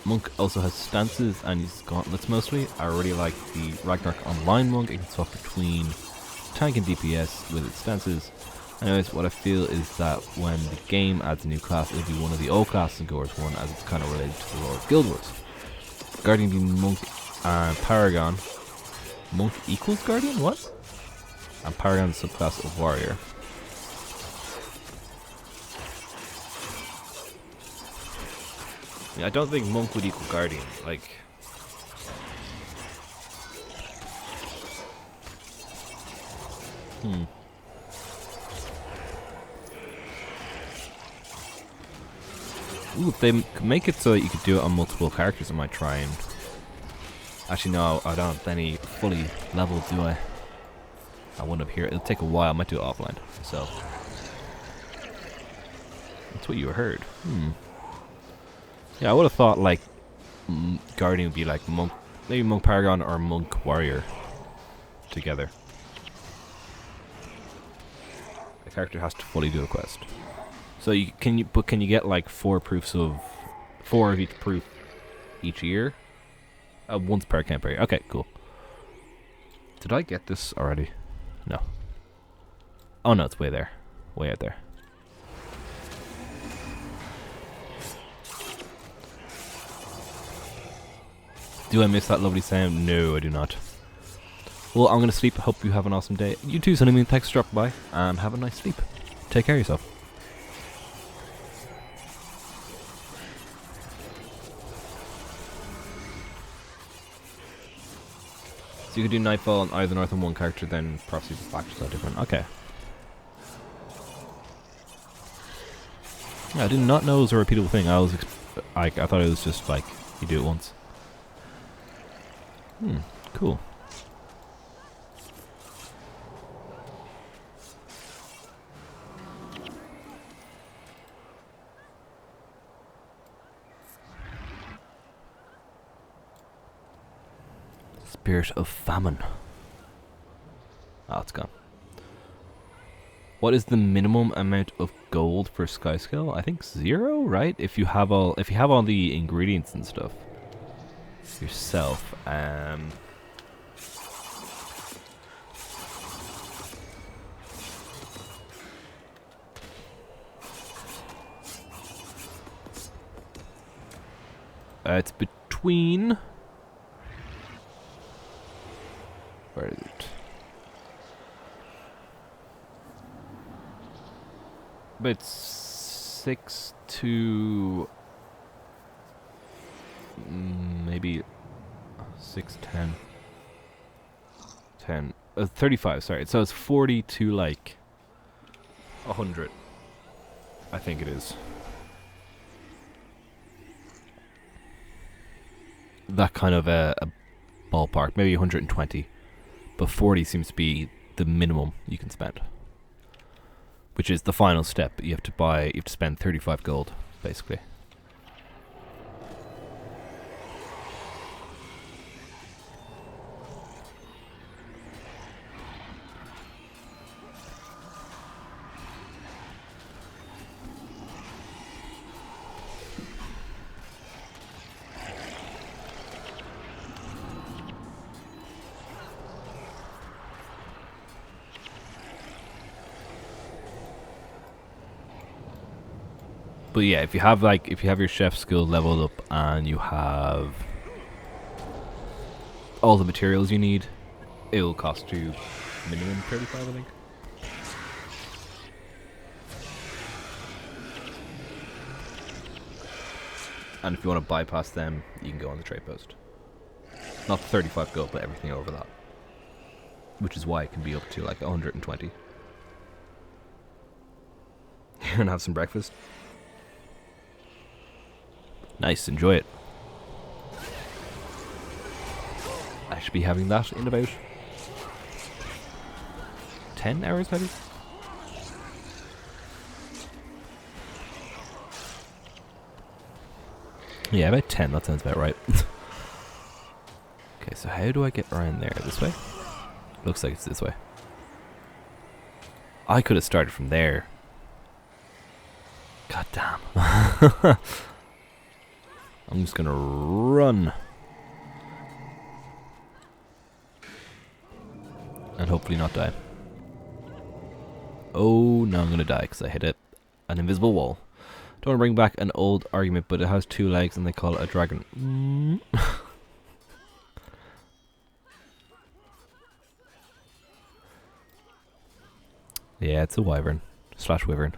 Monk also has stances and uses gauntlets mostly. I really like the Ragnarok Online Monk. It can swap between tank and DPS with its stances. Anyways, what I feel is that when the game adds a new class, it'll be one of the old classes in Guild Wars 1, as it's kind of related to the lore of Guild Wars. Guardian being Monk and Paragon. Monk equals Guardian? What? And Paragon is a subclass of Warrior. I don't think Monk would equal Guardian. Like, Ooh, if they make it so that you could do it on multiple characters, I might try and... Actually, no, I don't have any fully leveled, do I? I wouldn't have here. It'll take a while. I might do it offline. So, that's what you heard. Yeah, I would have thought like Guardian would be like Monk, maybe Monk Paragon or Monk Warrior together. The character has to fully do a quest. So can you get like 4 of each proof each year? Once per campaign. Okay, cool. Did I get this already? No. Oh no, it's way there, way out there. Do I miss that lovely sound? No, I do not. Well, I'm going to sleep. Hope you have an awesome day. You too, Sonny Moon. Thanks for dropping by. And have a nice sleep. Take care of yourself. So you could do Nightfall on either North and one character, then Prophecy of the Factors are different. Okay. Yeah, I did not know it was a repeatable thing. I thought it was just like, you do it once. Cool. Spirit of Famine. Oh, it's gone. What is the minimum amount of gold for Sky Skill? I think 0, right? If you have all the ingredients and stuff yourself. It's between... Where is it? But it's 6 to... maybe 6, 10. 10. 35, sorry. So it's 40 to like 100. I think it is. That kind of a ballpark. Maybe 120. But 40 seems to be the minimum you can spend. Which is the final step. You have to spend 35 gold, basically. But yeah, if you have your chef skill leveled up and you have all the materials you need, it'll cost you minimum 35, I think. And if you want to bypass them, you can go on the trade post. Not 35 gold, but everything over that. Which is why it can be up to like 120. You're gonna have some breakfast? Nice, enjoy it. I should be having that in about 10 hours maybe? Yeah, about 10, that sounds about right. Okay, so how do I get around there? This way? Looks like it's this way. I could have started from there. God damn. I'm just gonna run. And hopefully not die. Oh, no, I'm gonna die because I hit an invisible wall. Don't want to bring back an old argument, but it has 2 legs and they call it a dragon. Yeah, it's a wyvern. / wyvern.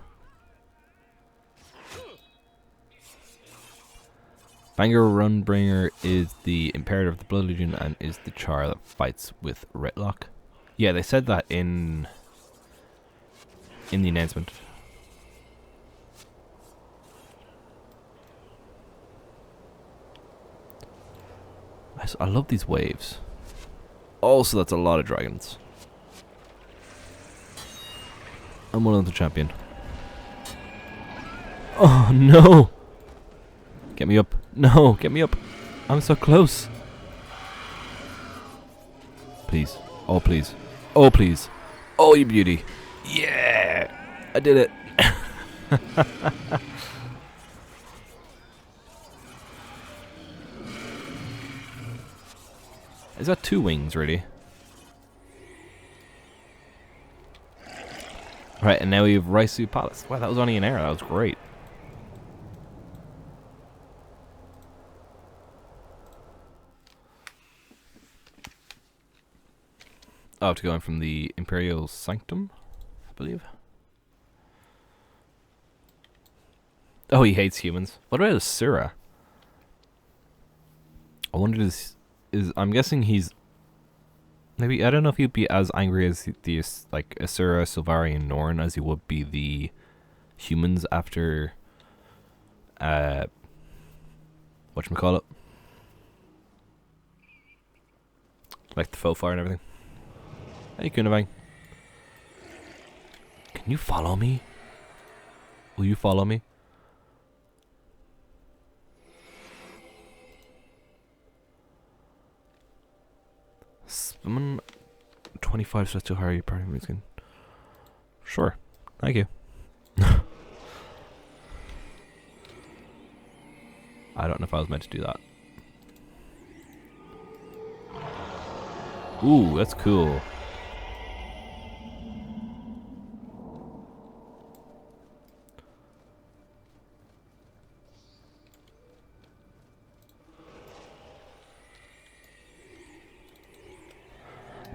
Banger Runbringer is the imperative of the Blood Legion and is the char that fights with Retlock. Yeah, they said that in the announcement. I love these waves. Also, that's a lot of dragons. I'm one of the champion. Oh no! Get me up. No, get me up. I'm so close. Please. Oh, please. Oh, please. Oh, you beauty. Yeah! I did it. Is that 2 wings, really? Right, and now we have Raisu Palace. Wow, that was only an arrow. That was great. I have to go in from the Imperial Sanctum, I believe. Oh, he hates humans. What about Asura? I wonder is I'm guessing he's maybe, I don't know if he'd be as angry as the like Asura, Silvari, and Norn as he would be the humans after whatchamacallit? Like the faux fire and everything. Hey, Kunabang. Can you follow me? Will you follow me? Summon 25 steps to higher party skin. Sure. Thank you. I don't know if I was meant to do that. Ooh, that's cool.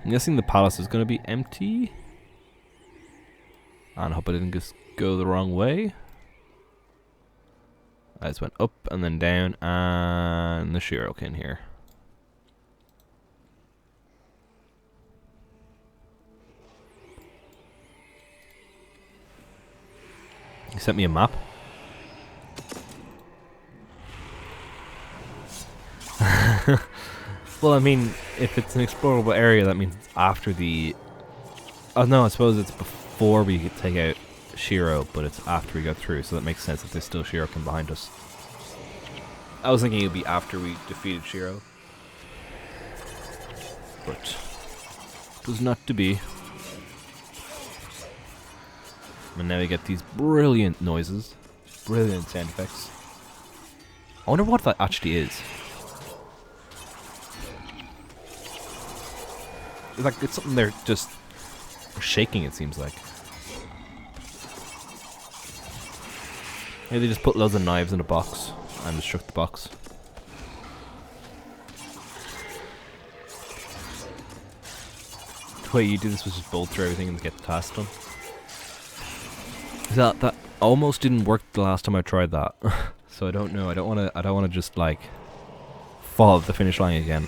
I'm guessing the palace is going to be empty. And I hope I didn't just go the wrong way. I just went up and then down, and the Shiro in here. You sent me a map? Well, I mean, if it's an explorable area, that means it's after the... Oh no, I suppose it's before we could take out Shiro, but it's after we go through, so that makes sense if there's still Shiro behind us. I was thinking it would be after we defeated Shiro. But it was not to be. And now we get these brilliant noises. Brilliant sound effects. I wonder what that actually is. It's like it's something they're just shaking, it seems like. Maybe they just put loads of knives in a box and just shook the box. The way you do this was just bolt through everything and get the task done. That almost didn't work the last time I tried that. So I don't know. I don't wanna just like fall off the finish line again.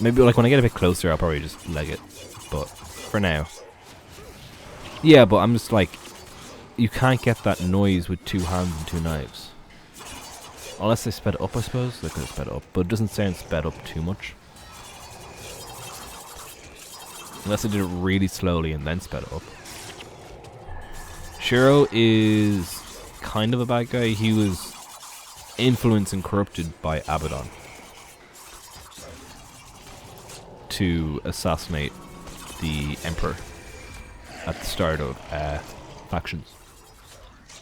Maybe like when I get a bit closer I'll probably just leg it. But for now. Yeah, but I'm just like, you can't get that noise with 2 hands and 2 knives. Unless they sped it up, I suppose. They could have sped it up, but it doesn't sound sped up too much. Unless they did it really slowly and then sped it up. Shiro is kind of a bad guy. He was influenced and corrupted by Abaddon to assassinate the Emperor at the start of factions.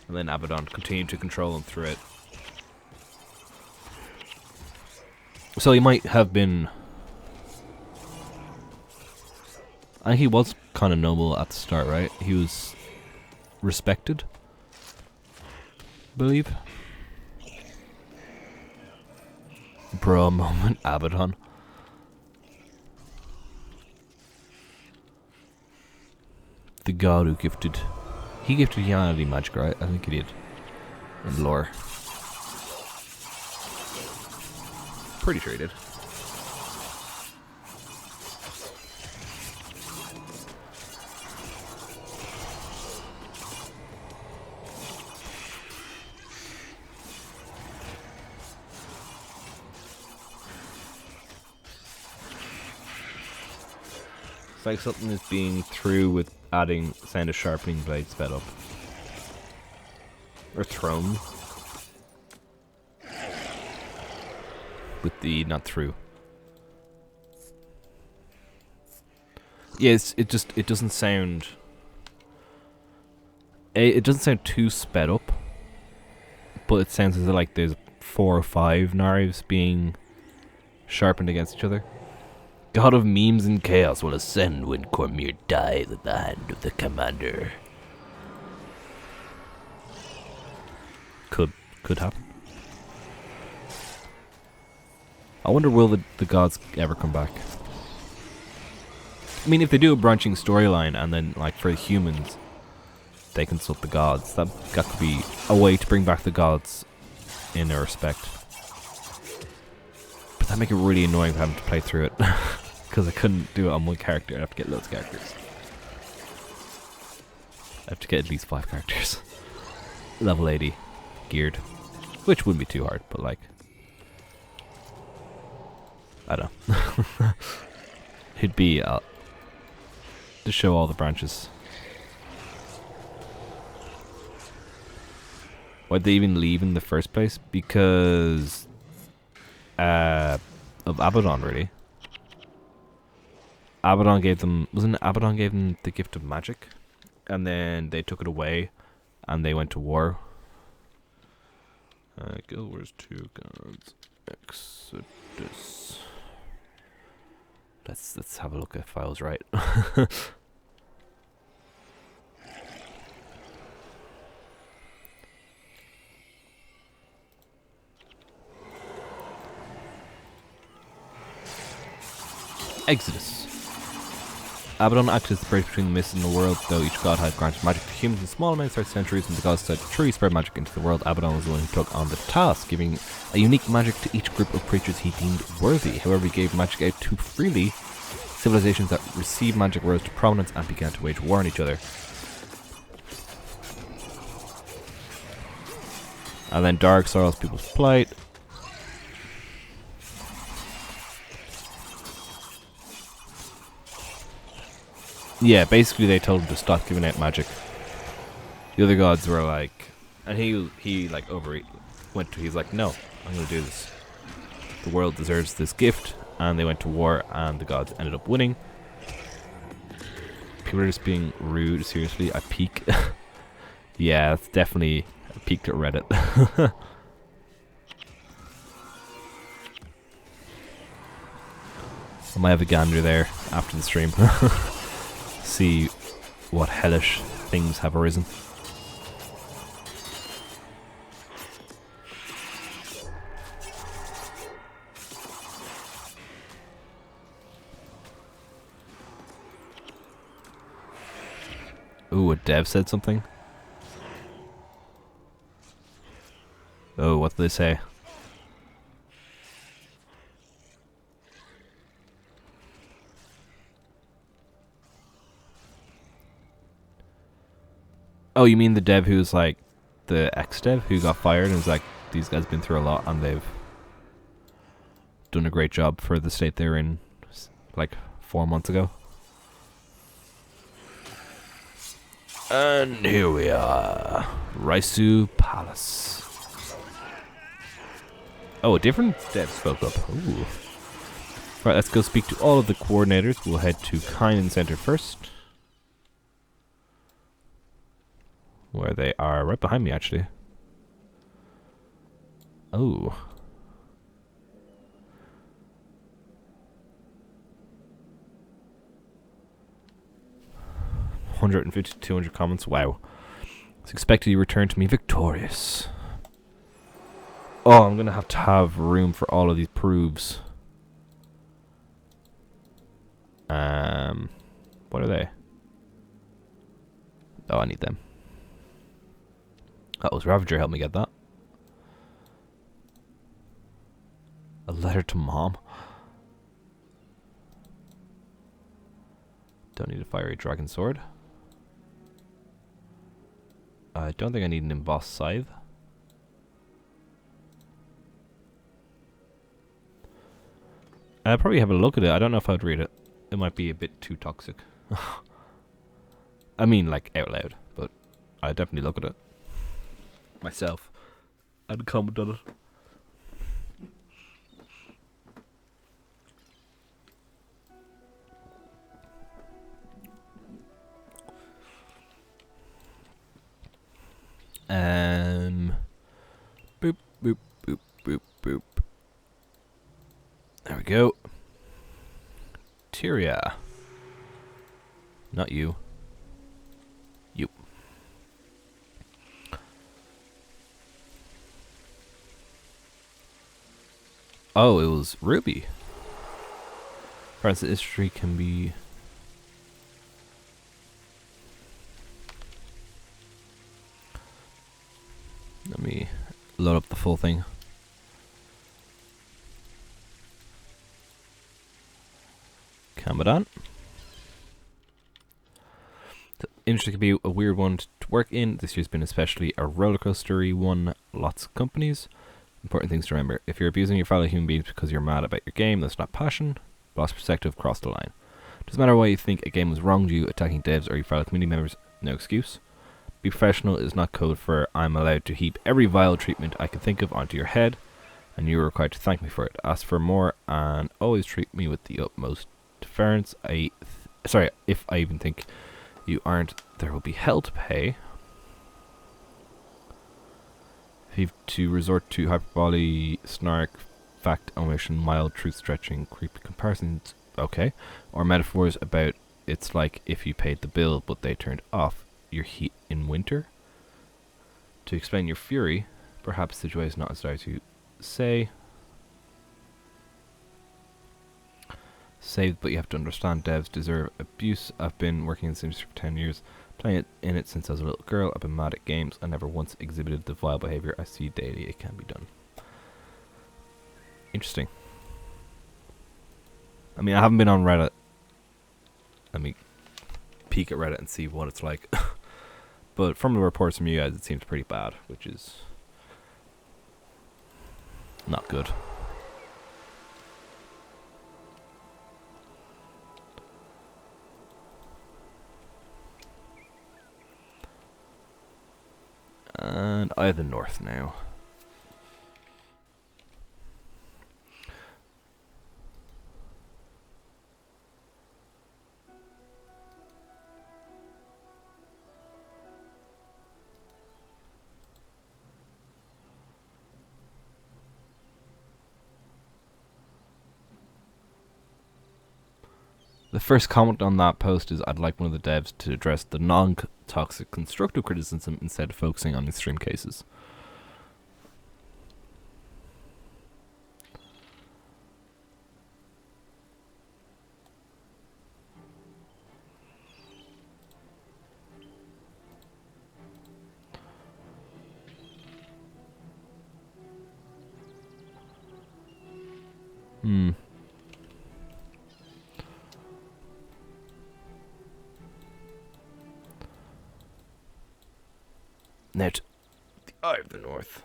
And then Abaddon continued to control him through it. So he might have been... I think he was kind of noble at the start, right? He was respected, I believe. Bro moment, Abaddon. The god who gifted... He gifted humanity magic, right? I think he did. In lore. Pretty sure he did. It's like something is being through with adding sound of sharpening blade sped up. Or thrown. With the not through. Yes, it doesn't sound... It doesn't sound too sped up. But it sounds as though like there's 4 or 5 knives being sharpened against each other. God of memes and chaos will ascend when Cormyr dies at the hand of the commander. Could happen. I wonder, will the gods ever come back? I mean, if they do a branching storyline and then, like, for humans, they consult the gods, that could be a way to bring back the gods in their respect. But that'd make it really annoying for having to play through it. Because I couldn't do it on one character. I'd have to get loads of characters. I have to get at least 5 characters. Level 80. Geared. Which wouldn't be too hard, but like... I don't know. It'd be to show all the branches. Why'd they even leave in the first place? Because of Abaddon, really. Abaddon gave them... Wasn't it Abaddon gave them the gift of magic? And then they took it away and they went to war. Guild Wars 2 gods. Exodus. Let's have a look if I was right. Exodus. Abaddon acted as the bridge between the mist and the world, though each god had granted magic to humans in small amounts throughout centuries. When the gods decided to truly spread magic into the world, Abaddon was the one who took on the task, giving a unique magic to each group of creatures he deemed worthy. However, he gave magic out too freely. Civilizations that received magic rose to prominence and began to wage war on each other. And then Dark Sorrows People's Plight. Yeah, basically they told him to stop giving out magic. The other gods were like, and he like he's like, no, I'm gonna do this. The world deserves this gift, and they went to war, and the gods ended up winning. People are just being rude. Seriously, I peak. Yeah, it's definitely I peaked at Reddit. I might have a gander there after the stream. See what hellish things have arisen. Ooh, a dev said something. Oh, what did they say? Oh, you mean the dev who's like the ex-dev who got fired and is like, these guys have been through a lot and they've done a great job for the state they're in like 4 months ago. And here we are. Raisu Palace. Oh, a different dev spoke up. Ooh. Right, let's go speak to all of the coordinators. We'll head to Kynan Center first. Where they are right behind me, actually. Oh. $150 to 200 comments. Wow. It's expected you return to me victorious. Oh, I'm going to have room for all of these proofs. What are they? Oh, I need them. That was Reverie helped me get that. A letter to mom. Don't need a fiery dragon sword. I don't think I need an embossed scythe. I'll probably have a look at it. I don't know if I'd read it. It might be a bit too toxic. I mean, like, out loud. But I'd definitely look at it. Myself. I'd comment on it. Boop, boop, boop, boop, boop. There we go. Tyria. Not you. You. Oh, it was Ruby. Francis history can be... Let me load up the full thing. Camadon. The industry can be a weird one to work in. This year's been especially a rollercoastery one. Lots of companies. Important things to remember. If you're abusing your fellow human beings because you're mad about your game, that's not passion. Lost perspective, cross the line. Doesn't matter why you think a game was wronged you, attacking devs or your fellow community members, no excuse. Be professional is not code for I'm allowed to heap every vile treatment I can think of onto your head, and you are required to thank me for it. Ask for more and always treat me with the utmost deference. If I even think you aren't, there will be hell to pay. If you've to resort to hyperbole, snark, fact, omission, mild truth stretching, creepy comparisons, okay, or metaphors about it's like if you paid the bill but they turned off your heat in winter. To explain your fury, perhaps the joy is not as dire to say. Saved, but you have to understand devs deserve abuse. I've been working in this industry for 10 years, playing it in it since I was a little girl. I've been mad at games. I never once exhibited the vile behavior I see daily. It can be done. Interesting. I mean, I haven't been on Reddit. Let me peek at Reddit and see what it's like. But from the reports from you guys, it seems pretty bad, which is not good. And I have the north now. The first comment on that post is I'd like one of the devs to address the non-toxic constructive criticism instead of focusing on extreme cases. Now to the Eye of the North.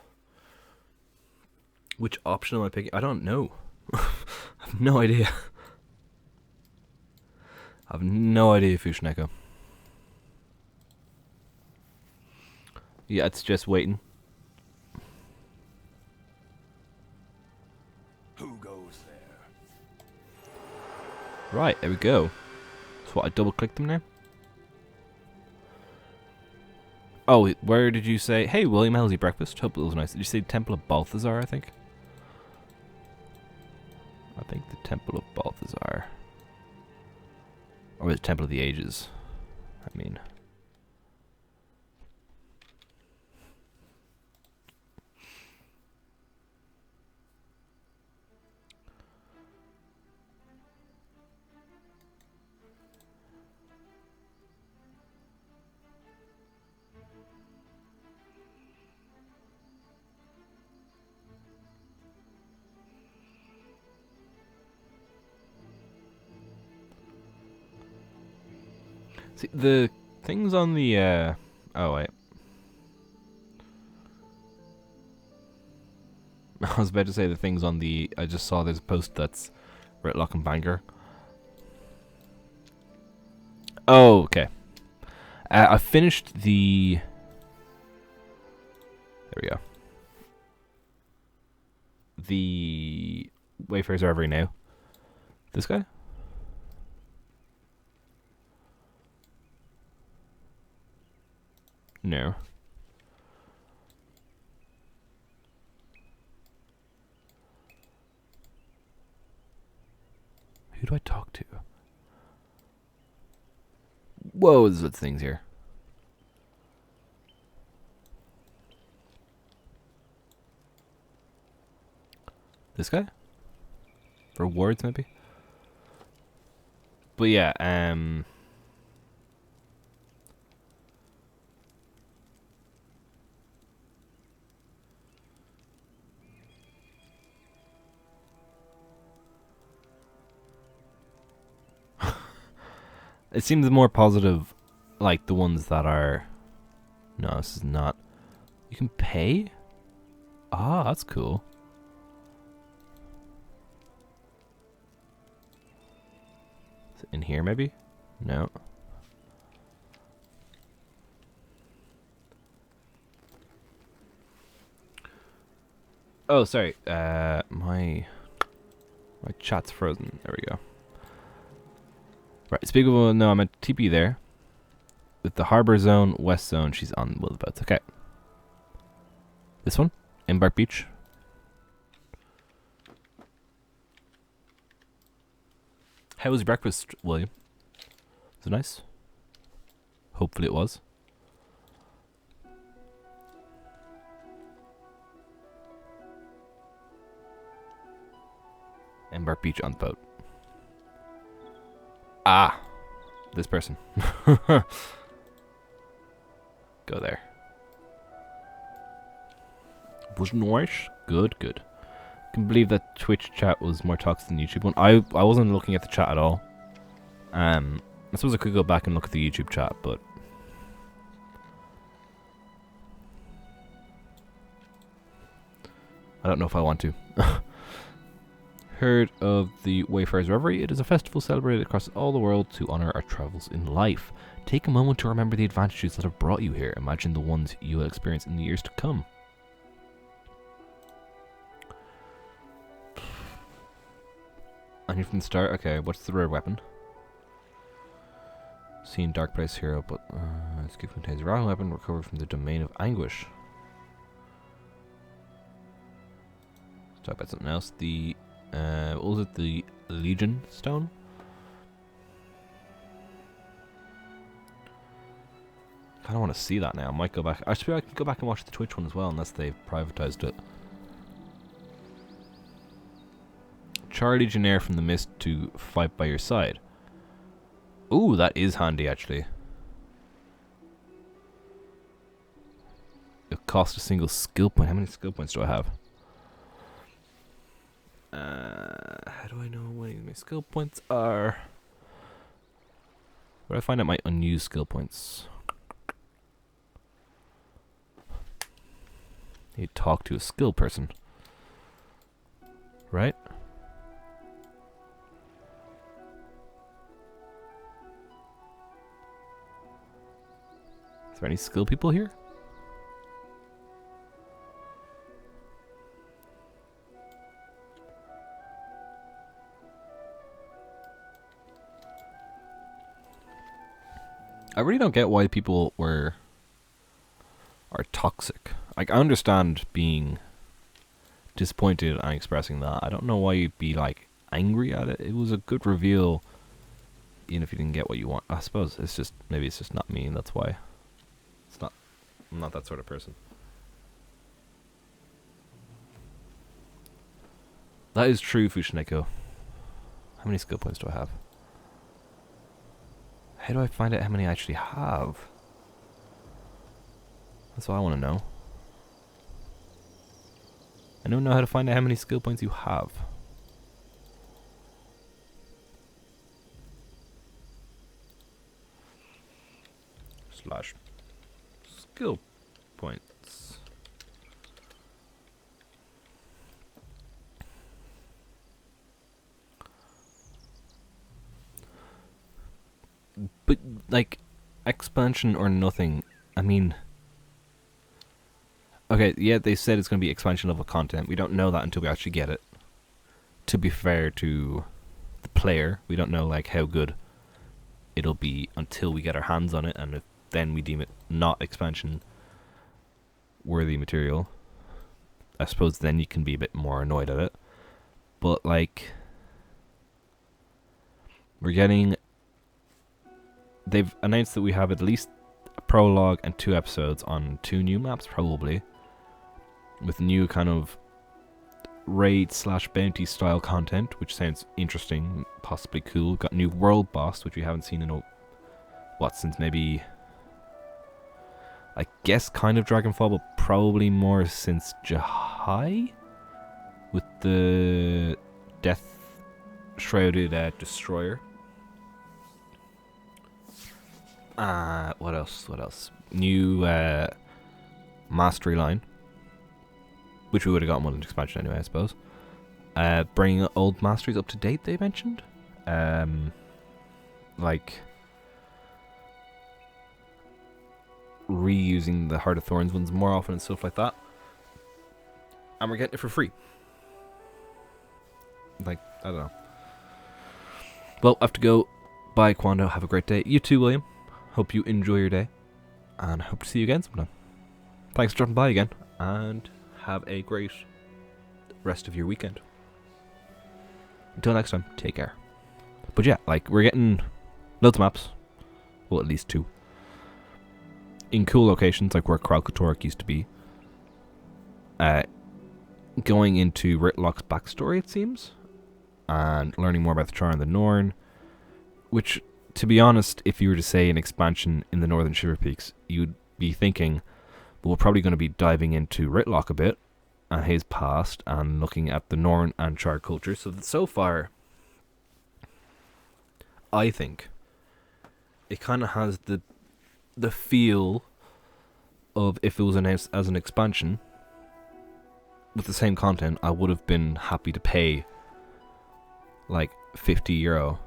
Which option am I picking? I don't know. I have no idea. I have no idea, Fushneko. Yeah, it's just waiting.
Who goes there?
Right, there we go. So what, I double clicked them now? Oh, where did you say? Hey, William, how's your breakfast? Hope it was nice. Did you say Temple of Balthazar, I think? I think the Temple of Balthazar. Or the Temple of the Ages. I mean. See, the things on the, oh, wait. I was about to say the things on the, I just saw there's a post that's Ritlock and Bangor. Oh, okay. I finished the, there we go. The Wayfarer's Reverie now. This guy? No. Who do I talk to? Whoa, there's lots of things here. This guy? For words, maybe? But yeah, it seems more positive, like the ones that are... No, this is not... You can pay? Ah, that's cool. Is it in here, maybe? No. Oh, sorry. My chat's frozen. There we go. Right, speaking of... No, I'm at TP there. With the Harbor Zone, West Zone, she's on the boats. Okay. This one? Embark Beach. How was your breakfast, William? Was it nice? Hopefully it was. Embark Beach on the boat. Ah! This person. Go there. Was nice. Good, good. I can believe that Twitch chat was more toxic than the YouTube one. I wasn't looking at the chat at all. I suppose I could go back and look at the YouTube chat, but... I don't know if I want to. Heard of the Wayfarer's Reverie? It is a festival celebrated across all the world to honour our travels in life. Take a moment to remember the advantages that have brought you here. Imagine the ones you will experience in the years to come. I knew from the start. Okay, what's the rare weapon? Seen Dark Place Hero, but this gift contains a royal weapon recovered from the domain of anguish. Let's talk about something else. The what was it? The Legion Stone? I kind of want to see that now. I might go back. I suppose I can go back and watch the Twitch one as well, unless they've privatized it. Charlie Legionnaire from the Mist to fight by your side. Ooh, that is handy, actually. It costs a single skill point. How many skill points do I have? How do I know how many my skill points are? Where do I find out my unused skill points? You talk to a skill person. Right? Is there any skill people here? I really don't get why people are toxic. Like, I understand being disappointed and expressing that. I don't know why you'd be like angry at it. It was a good reveal, even if you didn't get what you want. I suppose it's just maybe it's just not me, and that's why it's not. I'm not that sort of person. That is true, Fushineko. How many skill points do I have? How do I find out how many I actually have? That's what I want to know. I don't know how to find out how many skill points you have. Slash skill points. But, like, expansion or nothing, I mean... Okay, yeah, they said it's going to be expansion level content. We don't know that until we actually get it. To be fair to the player, we don't know, like, how good it'll be until we get our hands on it, and if then we deem it not expansion worthy material. I suppose then you can be a bit more annoyed at it. But, like... We're getting... They've announced that we have at least a prologue and 2 episodes on 2 new maps, probably. With new kind of raid / bounty style content, which sounds interesting, possibly cool. Got new world boss, which we haven't seen in since maybe, I guess, kind of Dragonfall, but probably more since Jahai, with the death shrouded destroyer. What else? New mastery line, which we would have gotten with an expansion anyway, I suppose. Bringing old masteries up to date, they mentioned. Like, reusing the Heart of Thorns ones more often and stuff like that. And we're getting it for free. Like, I don't know. Well, I have to go. Bye, Quando. Have a great day. You too, William. Hope you enjoy your day. And I hope to see you again sometime. Thanks for dropping by again. And have a great rest of your weekend. Until next time, take care. But yeah, like, we're getting loads of maps. Well, at least 2. In cool locations, like where Kralkatorok used to be. Going into Ritlock's backstory, it seems. And learning more about the Char and the Norn. Which, to be honest, if you were to say an expansion in the Northern Shiver Peaks, you'd be thinking, well, we're probably going to be diving into Ritlock a bit, and his past, and looking at the Norn and Char culture. So far, I think it kind of has the feel of if it was announced as an expansion with the same content, I would have been happy to pay like €50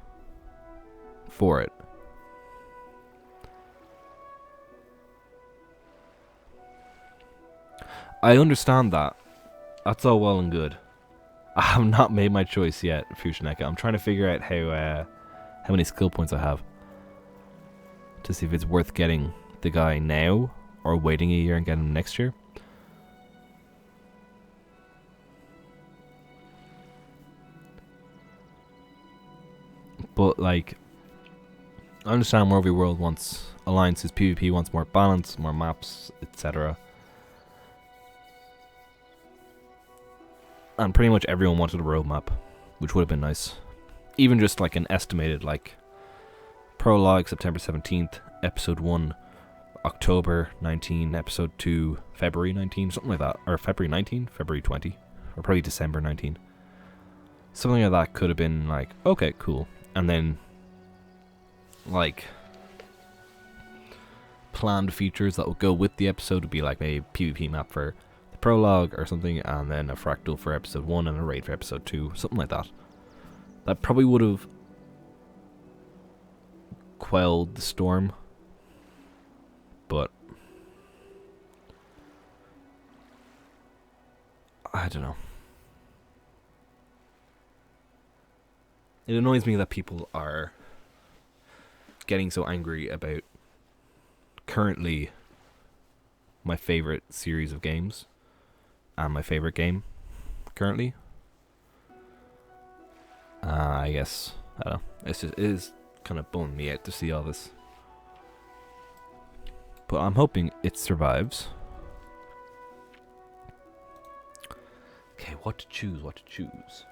for it. I understand that. That's all well and good. I have not made my choice yet, Fushineka. I'm trying to figure out how many skill points I have to see if it's worth getting the guy now or waiting a year and getting him next year. But, like, I understand where every world wants alliances, PvP wants more balance, more maps, etc. And pretty much everyone wanted a roadmap, which would have been nice. Even just like an estimated, like, prologue September 17th, episode 1 October 19, episode 2 February 19, something like that. Or February 19, February 20, or probably December 19. Something like that could have been like, okay, cool. And then, like, planned features that would go with the episode would be like maybe a PvP map for the prologue or something, and then a fractal for episode 1 and a raid for episode 2, something like that. That probably would have quelled the storm, but I don't know. It annoys me that people are getting so angry about currently my favorite series of games and my favorite game currently. I guess I don't know. It is kind of bumming me out to see all this, but I'm hoping it survives. Okay, what to choose? What to choose?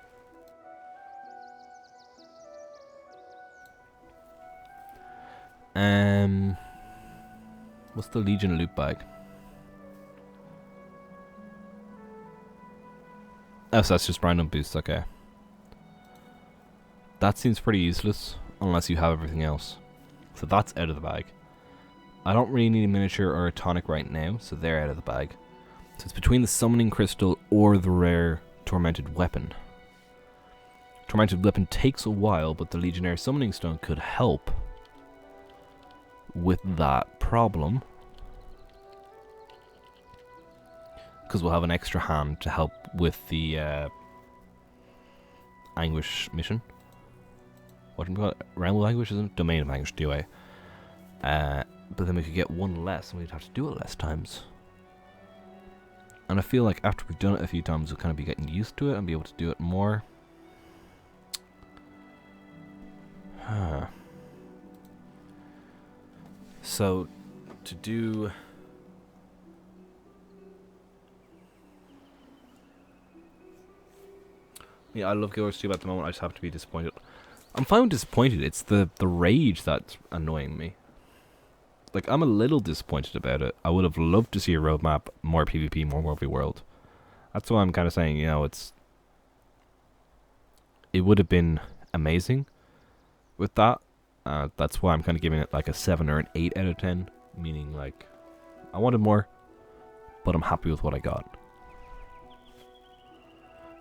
What's the Legion loot bag? Oh, so that's just random boosts. Okay. That seems pretty useless unless you have everything else. So that's out of the bag. I don't really need a miniature or a tonic right now, so they're out of the bag. So it's between the summoning crystal or the rare tormented weapon. Tormented weapon takes a while, but the Legionnaire summoning stone could help with that problem. Because we'll have an extra hand to help with the Anguish mission. What do you call it? Realm of Anguish, isn't it? Domain of Anguish, DOA. But then we could get one less, and we'd have to do it less times. And I feel like after we've done it a few times, we'll kind of be getting used to it and be able to do it more. So, to do... Yeah, I love Guild Wars 2 at the moment. I just have to be disappointed. I'm fine with disappointed. It's the rage that's annoying me. Like, I'm a little disappointed about it. I would have loved to see a roadmap, more PvP, more multi-world. That's why I'm kind of saying, you know, it would have been amazing with that. That's why I'm kind of giving it like a 7 or an 8 out of 10. Meaning, like, I wanted more, but I'm happy with what I got.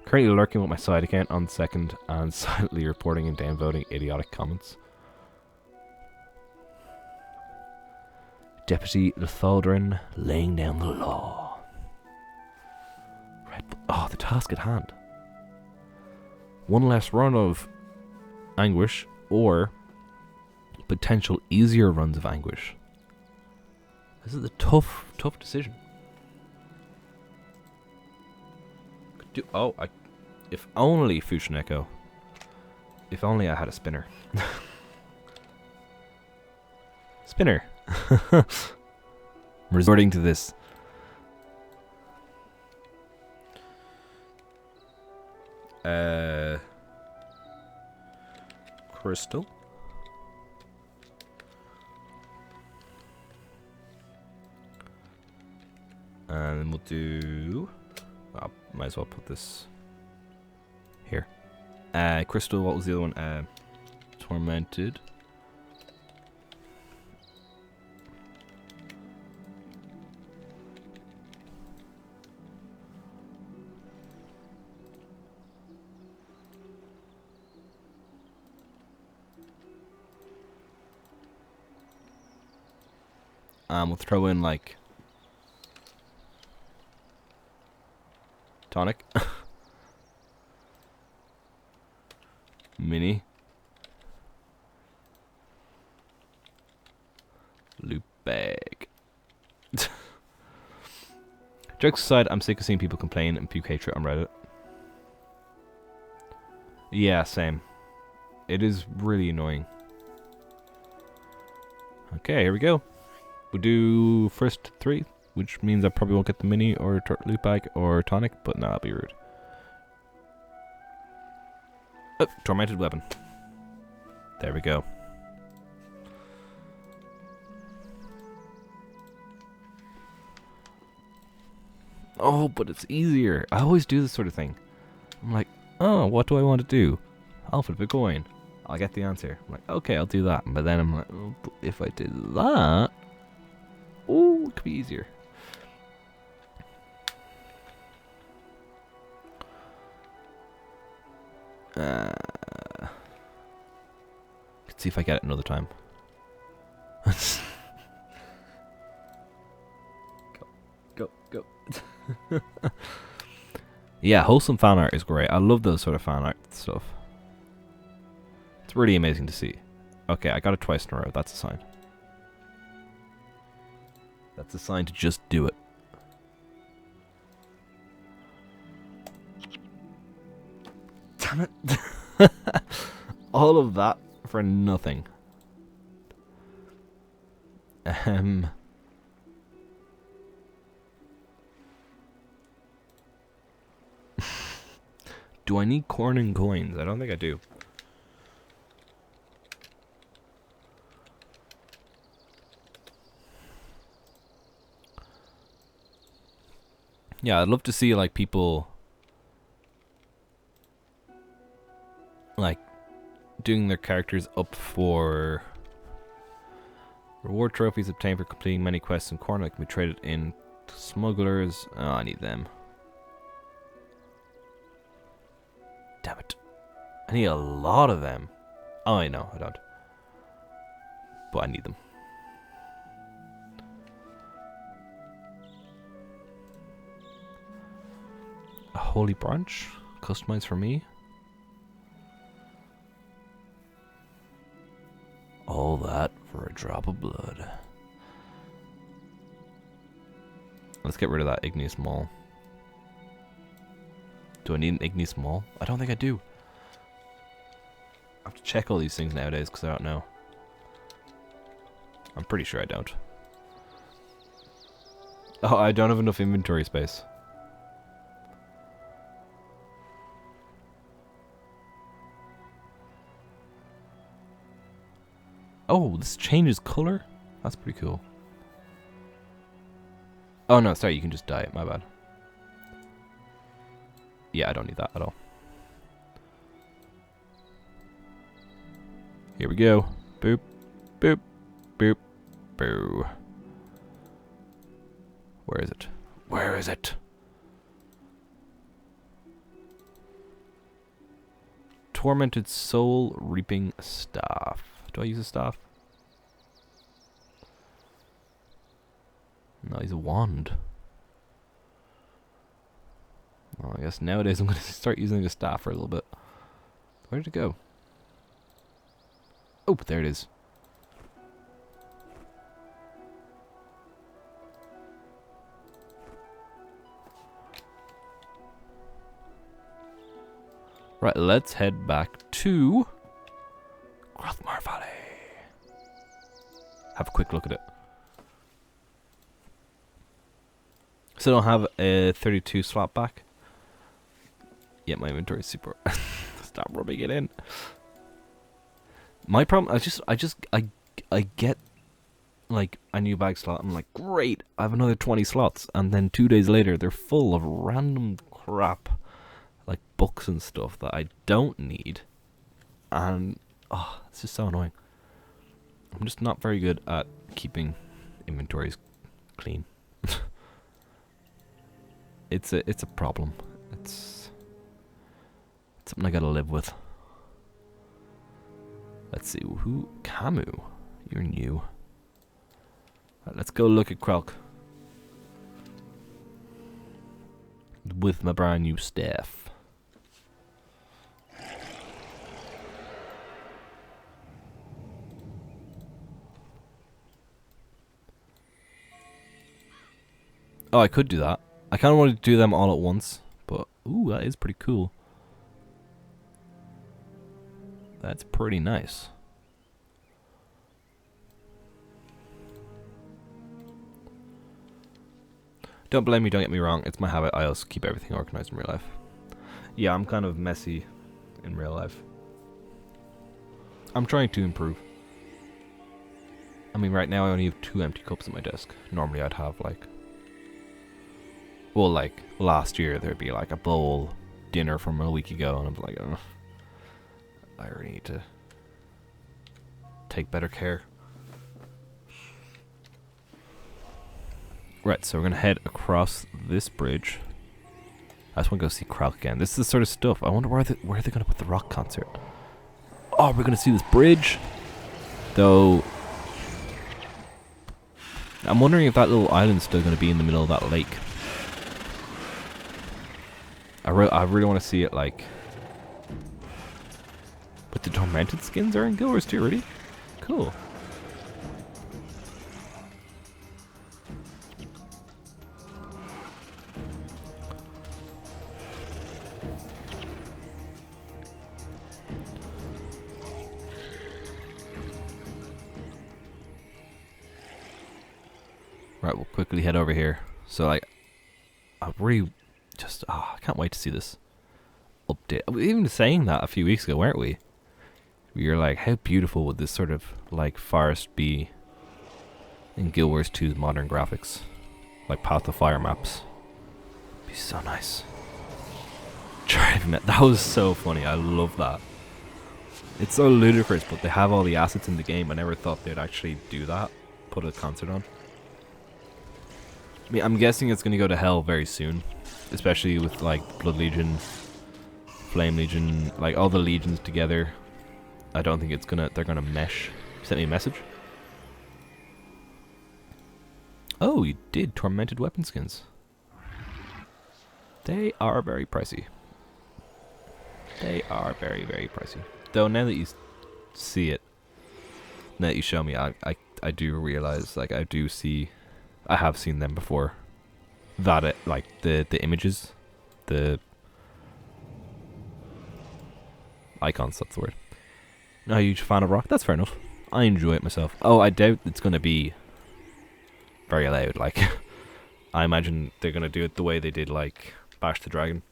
Currently lurking with my side account on second and silently reporting and downvoting idiotic comments. Deputy Lithaldrin laying down the law. Oh, the task at hand. One less run of Anguish or potential easier runs of Anguish. This is a tough decision. If only Fushineko. If only I had a spinner. Spinner. Resorting to this. Crystal. And we'll do... might as well put this here. Crystal, what was the other one? Tormented. We'll throw in like tonic. Mini. Loot bag. Jokes aside, I'm sick of seeing people complain and puke hatred on Reddit. Yeah, same. It is really annoying. Okay, here we go. We'll do first 3, which means I probably won't get the mini or loot bag or tonic, but no, that'll be rude. Oh, tormented weapon. There we go. Oh, but it's easier. I always do this sort of thing. I'm like, oh, what do I want to do? I'll flip a coin. I'll get the answer. I'm like, okay, I'll do that. But then I'm like, oh, but if I did that, oh, it could be easier. Let's see if I get it another time. Go. Yeah, wholesome fan art is great. I love those sort of fan art stuff. It's really amazing to see. Okay, I got it twice in a row. That's a sign. That's a sign to just do it. Damn it. All of that for nothing. Do I need corn and coins? I don't think I do. Yeah, I'd love to see like people like doing their characters up for reward trophies obtained for completing many quests in corn that can be traded in smugglers. Oh, I need them. Damn it. I need a lot of them. Oh, I know, I don't. But I need them. A holy branch? Customized for me? All that for a drop of blood. Let's get rid of that igneous maul. Do I need an igneous maul? I don't think I do. I have to check all these things nowadays because I don't know. I'm pretty sure I don't. Oh, I don't have enough inventory space. Oh, this changes color? That's pretty cool. Oh no, sorry, you can just dye it, my bad. Yeah, I don't need that at all. Here we go. Boop, boop, boop, boo. Where is it? Where is it? Tormented Soul Reaping Staff. Do I use a staff? No, he's a wand. Well, I guess nowadays I'm going to start using a staff for a little bit. Where did it go? Oh, there it is. Right, let's head back to Grothmar Valley. Have a quick look at it. So I don't have a 32 slot back. Yeah, my inventory is super. Stop rubbing it in. My problem, I get like a new bag slot. I'm like, great, I have another 20 slots, and then 2 days later, they're full of random crap, like books and stuff that I don't need, and oh, it's just so annoying. I'm just not very good at keeping inventories clean. It's a problem. It's something I gotta live with. Let's see, who? Camus. You're new. Right, let's go look at Krelk. With my brand new staff. Oh, I could do that. I kind of wanted to do them all at once, but ooh, that is pretty cool. That's pretty nice. Don't blame me, don't get me wrong, it's my habit. I also keep everything organized in real life. Yeah, I'm kind of messy in real life. I'm trying to improve. I mean, right now I only have 2 empty cups at my desk. Normally I'd have like... Well, like, last year there'd be like a bowl dinner from a week ago, and I'm like, oh, I really need to take better care. Right, so we're gonna head across this bridge. I just want to go see Krelk again. This is the sort of stuff. I wonder where they're gonna put the rock concert. Oh, we're gonna see this bridge, though. I'm wondering if that little island's still gonna be in the middle of that lake. I really want to see it, like... But the tormented skins are in Guild too, really? Cool. Right, we'll quickly head over here. So, like, I really just... I can't wait to see this update. We were even saying that a few weeks ago, weren't we? We were like, how beautiful would this sort of, like, forest be in Guild Wars 2's modern graphics? Like, Path of Fire maps. Be so nice. Driving it. That was so funny. I love that. It's so ludicrous, but they have all the assets in the game. I never thought they'd actually do that. Put a concert on. I mean, I'm guessing it's going to go to hell very soon. Especially with, like, Blood Legion, Flame Legion, like, all the legions together. I don't think it's gonna... They're gonna mesh. Sent me a message. Oh, you did Tormented Weapon skins. They are very pricey. They are very, very pricey. Though now that you see it, now that you show me, I do realize, like, I do see, I have seen them before. That it, like, the images, the icons, that's the word. Not a huge fan of rock, that's fair enough. I enjoy it myself. Oh, I doubt it's going to be very loud, like, I imagine they're going to do it the way they did, like, Bash the Dragon.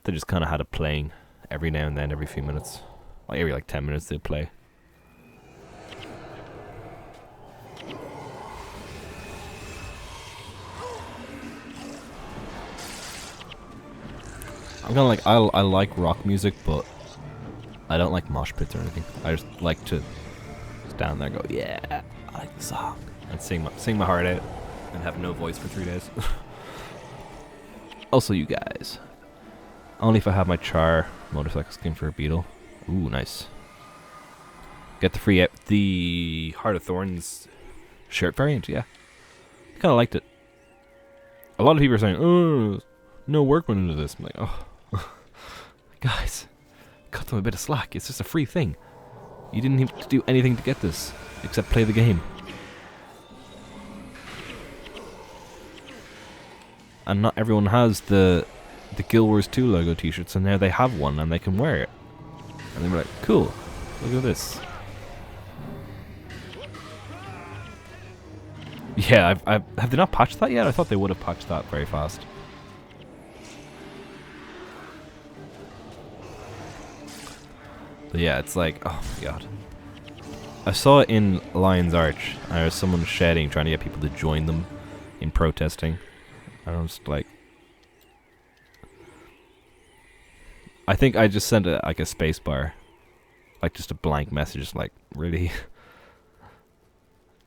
They just kind of had it playing every now and then, every few minutes. Like every like 10 minutes they'd play. I'm kind of like, I like rock music, but I don't like mosh pits or anything. I just like to stand there and go, yeah, I like the song. And sing my heart out and have no voice for 3 days. Also, you guys. Only if I have my Char motorcycle skin for a beetle. Ooh, nice. Get the free the Heart of Thorns shirt variant, yeah. I kind of liked it. A lot of people are saying, oh, no work went into this. I'm like, oh. Guys, cut them a bit of slack. It's just a free thing. You didn't have to do anything to get this, except play the game. And not everyone has the Guild Wars 2 logo t-shirts, and now they have one and they can wear it. And they were like, cool, look at this. Yeah, have they not patched that yet? I thought they would have patched that very fast. But yeah, it's like, oh my god. I saw it in Lion's Arch, and there was someone shouting, trying to get people to join them in protesting. And I was like, I think I just sent like a space bar, like just a blank message, like, really?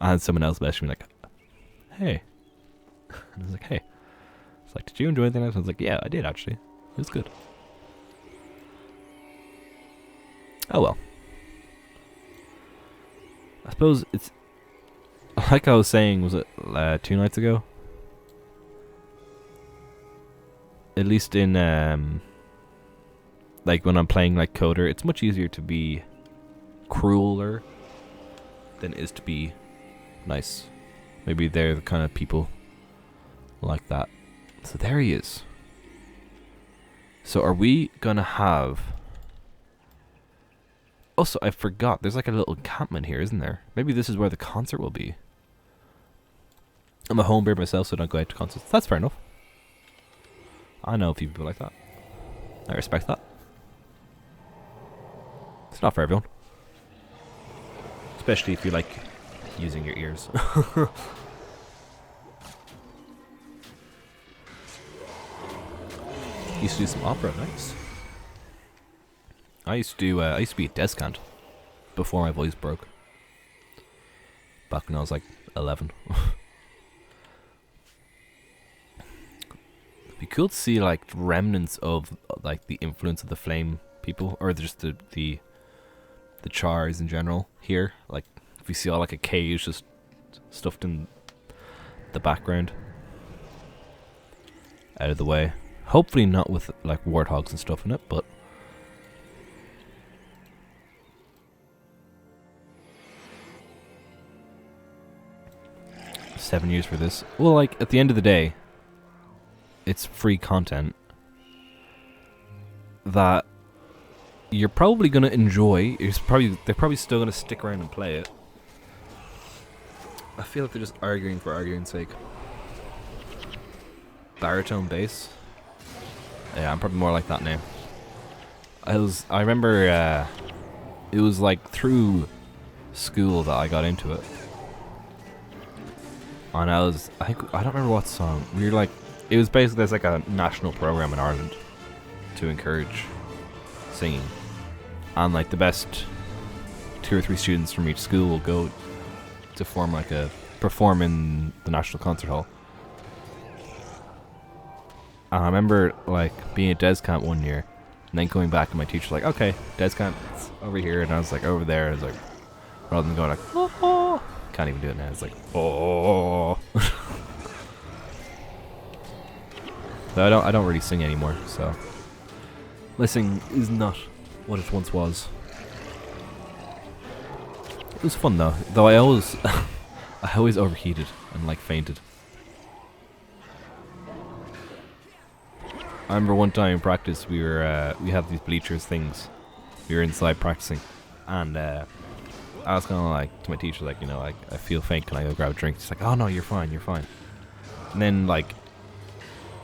And someone else messaged me like, hey. And I was like, hey. It's like, did you enjoy anything else? I was like, yeah, I did actually. It was good. Oh well. I suppose it's, like I was saying, was it 2 nights ago? At least in, like when I'm playing like Coder, it's much easier to be crueler than it is to be nice. Maybe they're the kind of people like that. So there he is. So are we gonna have... Also, I forgot, there's like a little encampment here, isn't there? Maybe this is where the concert will be. I'm a homebird myself, so I don't go out to concerts. That's fair enough. I know a few people like that. I respect that. It's not for everyone. Especially if you like using your ears. Used to do some opera, nice. I used to be a descant before my voice broke. Back when I was like 11. It'd be cool to see like remnants of like the influence of the Flame people, or just the Chars in general here. Like if you see all like a cage just stuffed in the background, out of the way. Hopefully not with like warthogs and stuff in it, but 7 years for this. Well, like at the end of the day, it's free content that you're probably gonna enjoy. They're probably still gonna stick around and play it. I feel like they're just arguing for arguing's sake. Baritone bass. Yeah, I'm probably more like that now. I remember it was like through school that I got into it. And I don't remember what song. We were like, it was basically, there's like a national program in Ireland to encourage singing. And like the best 2 or 3 students from each school will go to perform in the National Concert Hall. And I remember like being at Des Camp one year and then going back and my teacher's like, okay, Des Camp's over here, and I was like over there. I was like, rather than going like, oh, can't even do it now. It's like, oh. So I don't really sing anymore. So listening is not what it once was. It was fun though I always I always overheated and like fainted. I remember one time in practice we had these bleachers things. We were inside practicing, and I was kind of like to my teacher, like, you know, like, I feel faint, can I go grab a drink? She's like, oh no, you're fine. And then like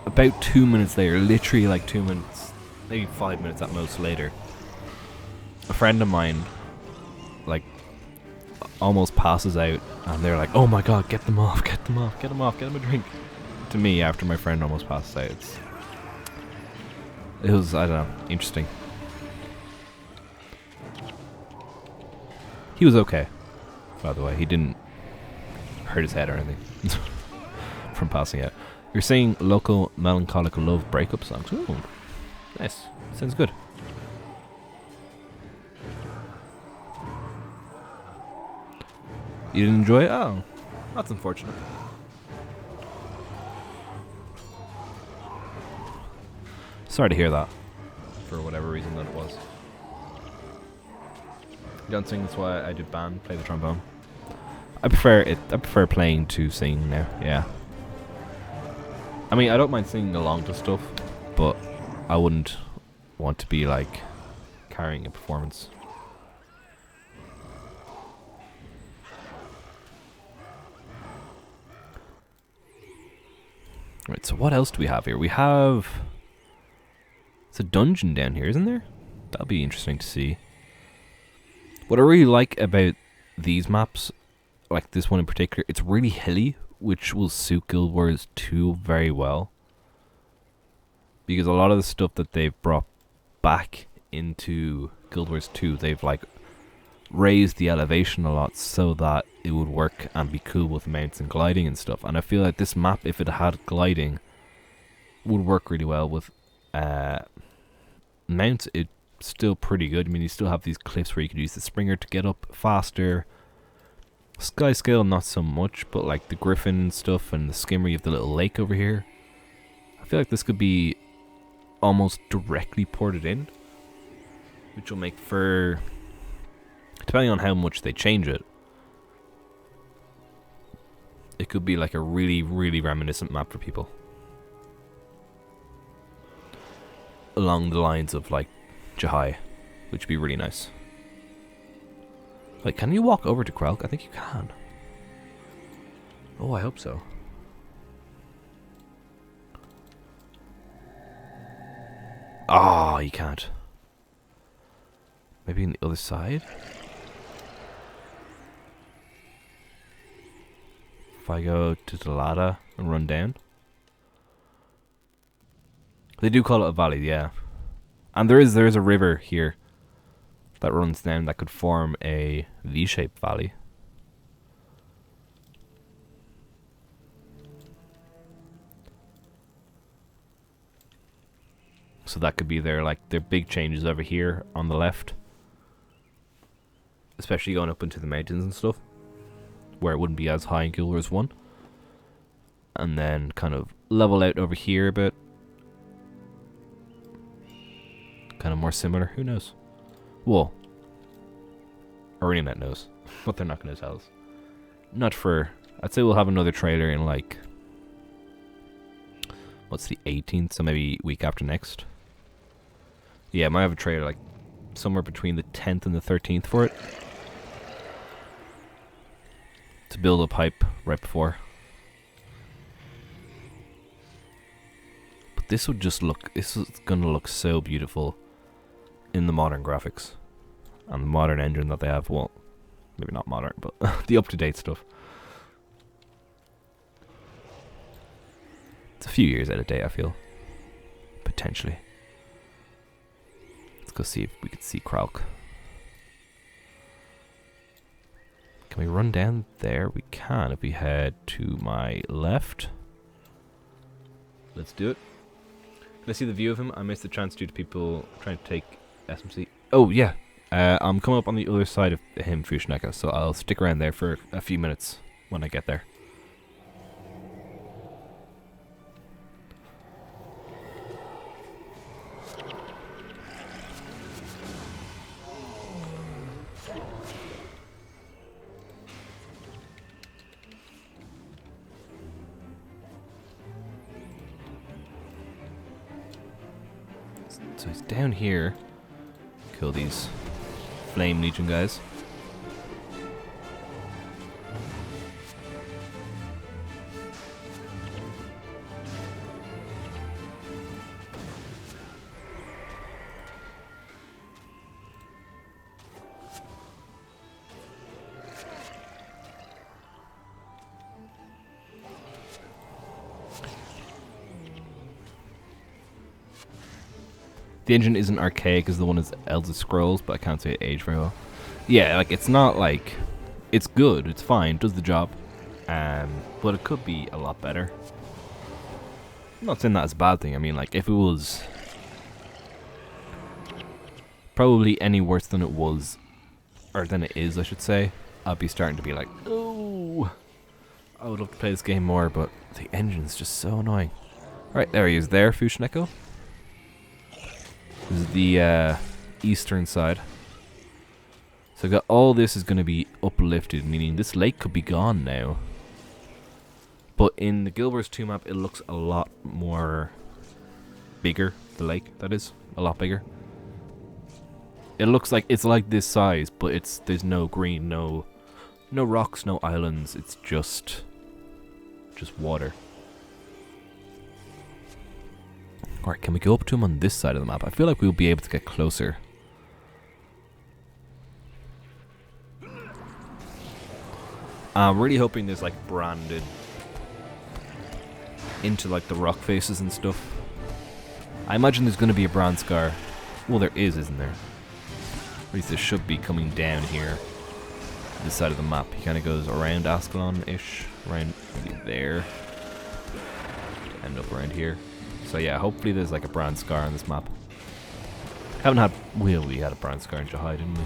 about 2 minutes later, literally like 2 minutes, maybe 5 minutes at most later, a friend of mine like almost passes out, and they're like, oh my god, get them off, get them a drink. To me, after my friend almost passes out, it was, I don't know, interesting. He was okay, by the way. He didn't hurt his head or anything from passing out. You're saying local melancholic love breakup songs. Ooh, nice. Sounds good. You didn't enjoy it? Oh, that's unfortunate. Sorry to hear that, for whatever reason that it was. You don't sing, that's why I did band, play the trombone. I prefer playing to sing now, yeah. I mean, I don't mind singing along to stuff, but I wouldn't want to be like carrying a performance. Right, so what else do we have here? We have... It's a dungeon down here, isn't there? That'll be interesting to see. What I really like about these maps, like this one in particular, it's really hilly, which will suit Guild Wars 2 very well. Because a lot of the stuff that they've brought back into Guild Wars 2, they've like raised the elevation a lot so that it would work and be cool with mounts and gliding and stuff. And I feel like this map, if it had gliding, would work really well with mounts. It's still pretty good. I mean, you still have these cliffs where you could use the Springer to get up faster. Sky Scale, not so much, but like the Griffin stuff and the Skimmer, you have the little lake over here. I feel like this could be almost directly ported in, which will make for, depending on how much they change it, it could be like a really, really reminiscent map for people. Along the lines of like Jahai, which would be really nice. Wait, can you walk over to Krelk? I think you can. Oh, I hope so. Ah, oh, you can't. Maybe on the other side? If I go to Dalada and run down? They do call it a valley, yeah. And there is a river here that runs down that could form a V-shaped valley. So that could be their big changes over here on the left. Especially going up into the mountains and stuff, where it wouldn't be as high in Guild Wars 1. And then kind of level out over here a bit. Kind of more similar, who knows? Well, ArenaNet knows, but they're not going to tell us. Not for, I'd say we'll have another trailer in like, what's the 18th, so maybe week after next. Yeah, I might have a trailer like somewhere between the 10th and the 13th for it. to build a pipe right before. But this would just look, this is going to look so beautiful in the modern graphics and the modern engine that they have. Well, maybe not modern, but the up-to-date stuff. It's a few years out of date, I feel. Potentially. Let's go see if we can see Krauk. Can we run down there? We can if we head to my left. Let's do it. Can I see the view of him? I missed the chance due to people trying to take SMC. Oh, yeah. I'm coming up on the other side of him, Fushineka, so I'll stick around there for a few minutes when I get there. So he's down here. Kill these Flame Legion guys. The engine isn't archaic as the one is Elder Scrolls, but I can't say it aged very well. Yeah, like it's not like it's good, it's fine, does the job, but it could be a lot better. I'm not saying that's a bad thing. I mean, like if it was probably any worse than it was, or than it is, I should say, I'd be starting to be like, oh, I would love to play this game more, but the engine's just so annoying. Right, there he is, there, Fushineko. This is the eastern side. So I've got all this is going to be uplifted, meaning this lake could be gone now. But in the Gilbert's 2 map, it looks a lot more bigger. The lake, that is, a lot bigger. It looks like it's like this size, but there's no green, no rocks, no islands. It's just water. Alright, can we go up to him on this side of the map? I feel like we'll be able to get closer. I'm really hoping there's like branded into like the rock faces and stuff. I imagine there's going to be a brand scar. Well, there is, isn't there? At least there should be coming down here. This side of the map. He kind of goes around Ascalon-ish. Around maybe there. End up around here. So yeah, hopefully there's like a brand scar on this map. Haven't had... Well, we had a brand scar in Jahai, didn't we?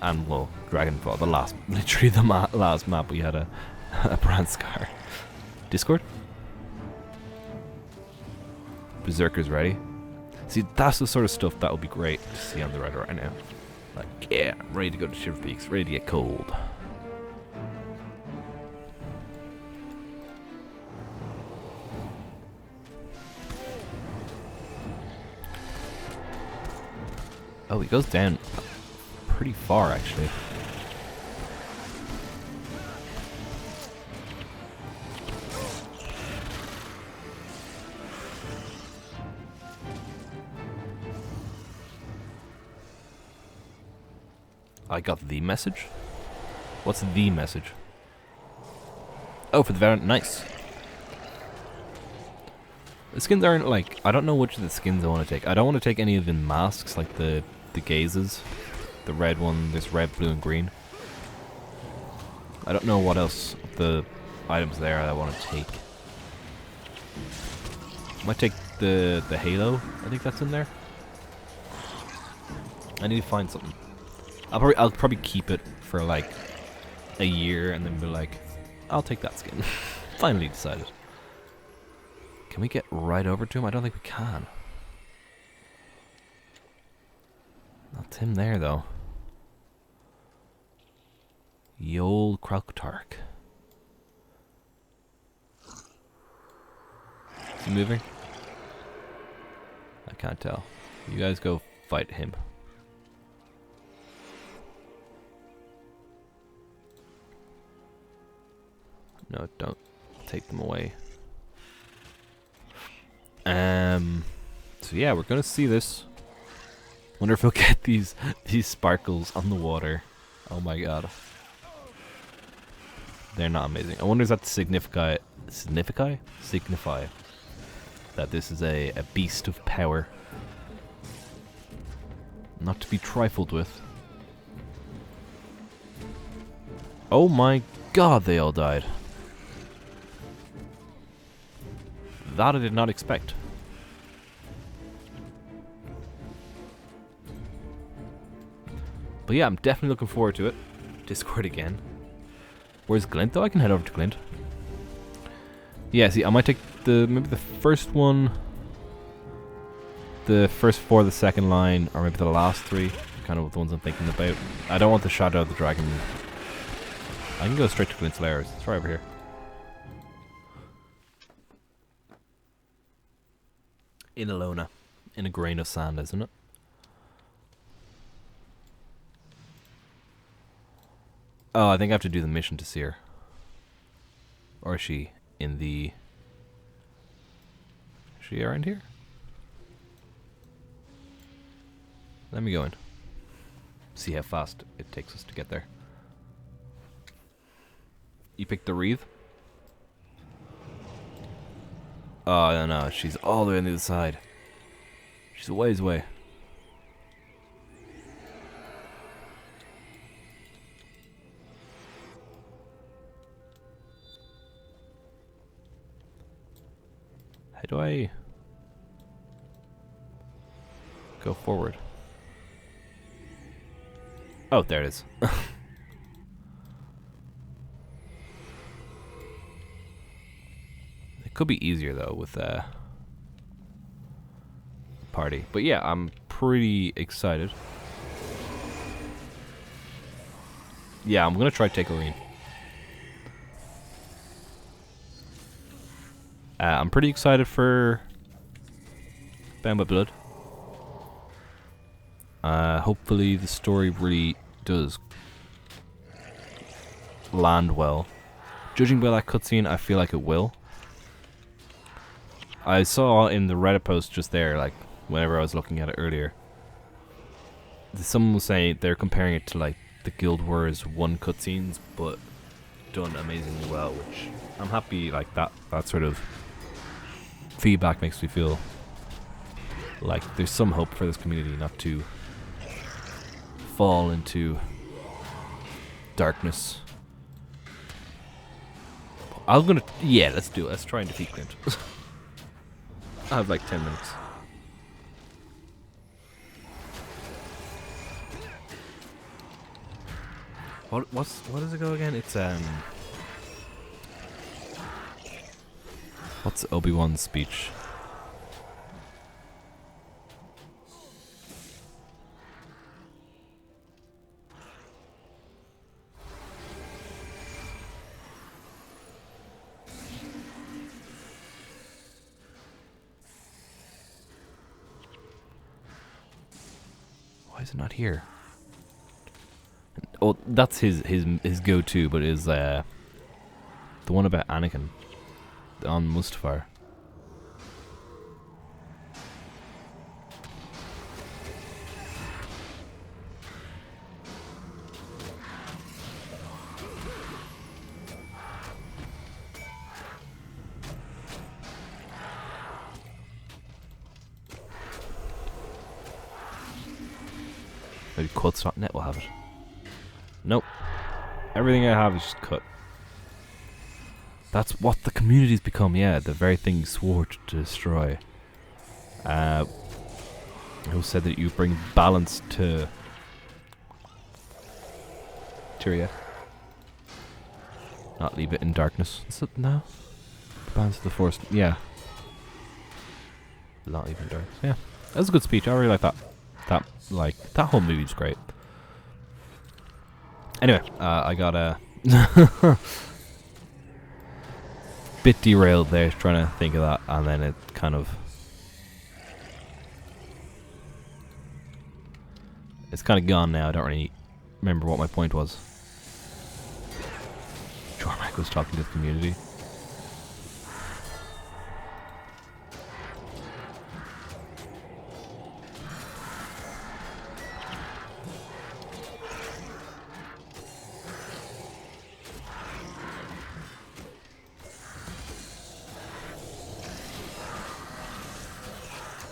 And, well, Dragonfall, the last... Literally the last map we had a brand scar. Discord? Berserker's ready. See, that's the sort of stuff that would be great to see on the Reddit right now. Like, yeah, I'm ready to go to Shiver Peaks, ready to get cold. Oh, he goes down pretty far, actually. I got the message. What's the message? Oh, for the variant. Nice. The skins aren't like... I don't know which of the skins I want to take. I don't want to take any of the masks, like the gazes. The red one, this red, blue, and green. I don't know what else of the items there I want to take. I might take the halo. I think that's in there. I need to find something. I'll probably keep it for like a year and then be like, I'll take that skin. Finally decided. Can we get right over to him? I don't think we can. That's him there though. Ye old Kralktark. Is he moving? I can't tell. You guys go fight him. No, don't take them away. So yeah, we're gonna see this. Wonder if we'll get these sparkles on the water. Oh my god. They're not amazing. I wonder if that signify that this is a beast of power. Not to be trifled with. Oh my god, they all died. That I did not expect. But yeah, I'm definitely looking forward to it. Discord again. Where's Glint though? I can head over to Glint. Yeah, see, I might take maybe the first one, the first 4 of the second line, or maybe the last 3. Kind of the ones I'm thinking about. I don't want the Shadow of the Dragon. I can go straight to Glint's Lairs. It's right over here. In Alona. In a grain of sand, isn't it? Oh, I think I have to do the mission to see her. Or is she in the... Is she around here? Let me go in. See how fast it takes us to get there. You picked the wreath? Oh, no, she's all the way on the other side. She's a ways away. How do I go forward? Oh, there it is. It could be easier though with party. But yeah, I'm pretty excited. Yeah, I'm gonna try take Arene. I'm pretty excited for Bound by Blood. Hopefully the story really does land well. Judging by that cutscene, I feel like it will. I saw in the Reddit post just there, like, whenever I was looking at it earlier, someone was saying they're comparing it to, like, the Guild Wars 1 cutscenes, but done amazingly well, which I'm happy, like, that sort of feedback makes me feel like there's some hope for this community not to fall into darkness. Yeah, let's do it. Let's try and defeat Glint. I have like 10 minutes. What does it go again? It's what's Obi-Wan's speech? Why is it not here? Oh, that's his go-to, but is the one about Anakin on Mustafar. Maybe quotes.net will have it. Nope. Everything I have is just cut. That's what the community's become, yeah. The very thing you swore to destroy. Who said that you bring balance to Tyria? Not leave it in darkness. Is it now? Balance of the Force. Yeah. Not even dark. Yeah. That was a good speech. I really like that. That whole movie's great. Anyway, I got a bit derailed there trying to think of that, and then it kind of... It's kind of gone now. I don't really remember what my point was. Jormac. goes talking to the community.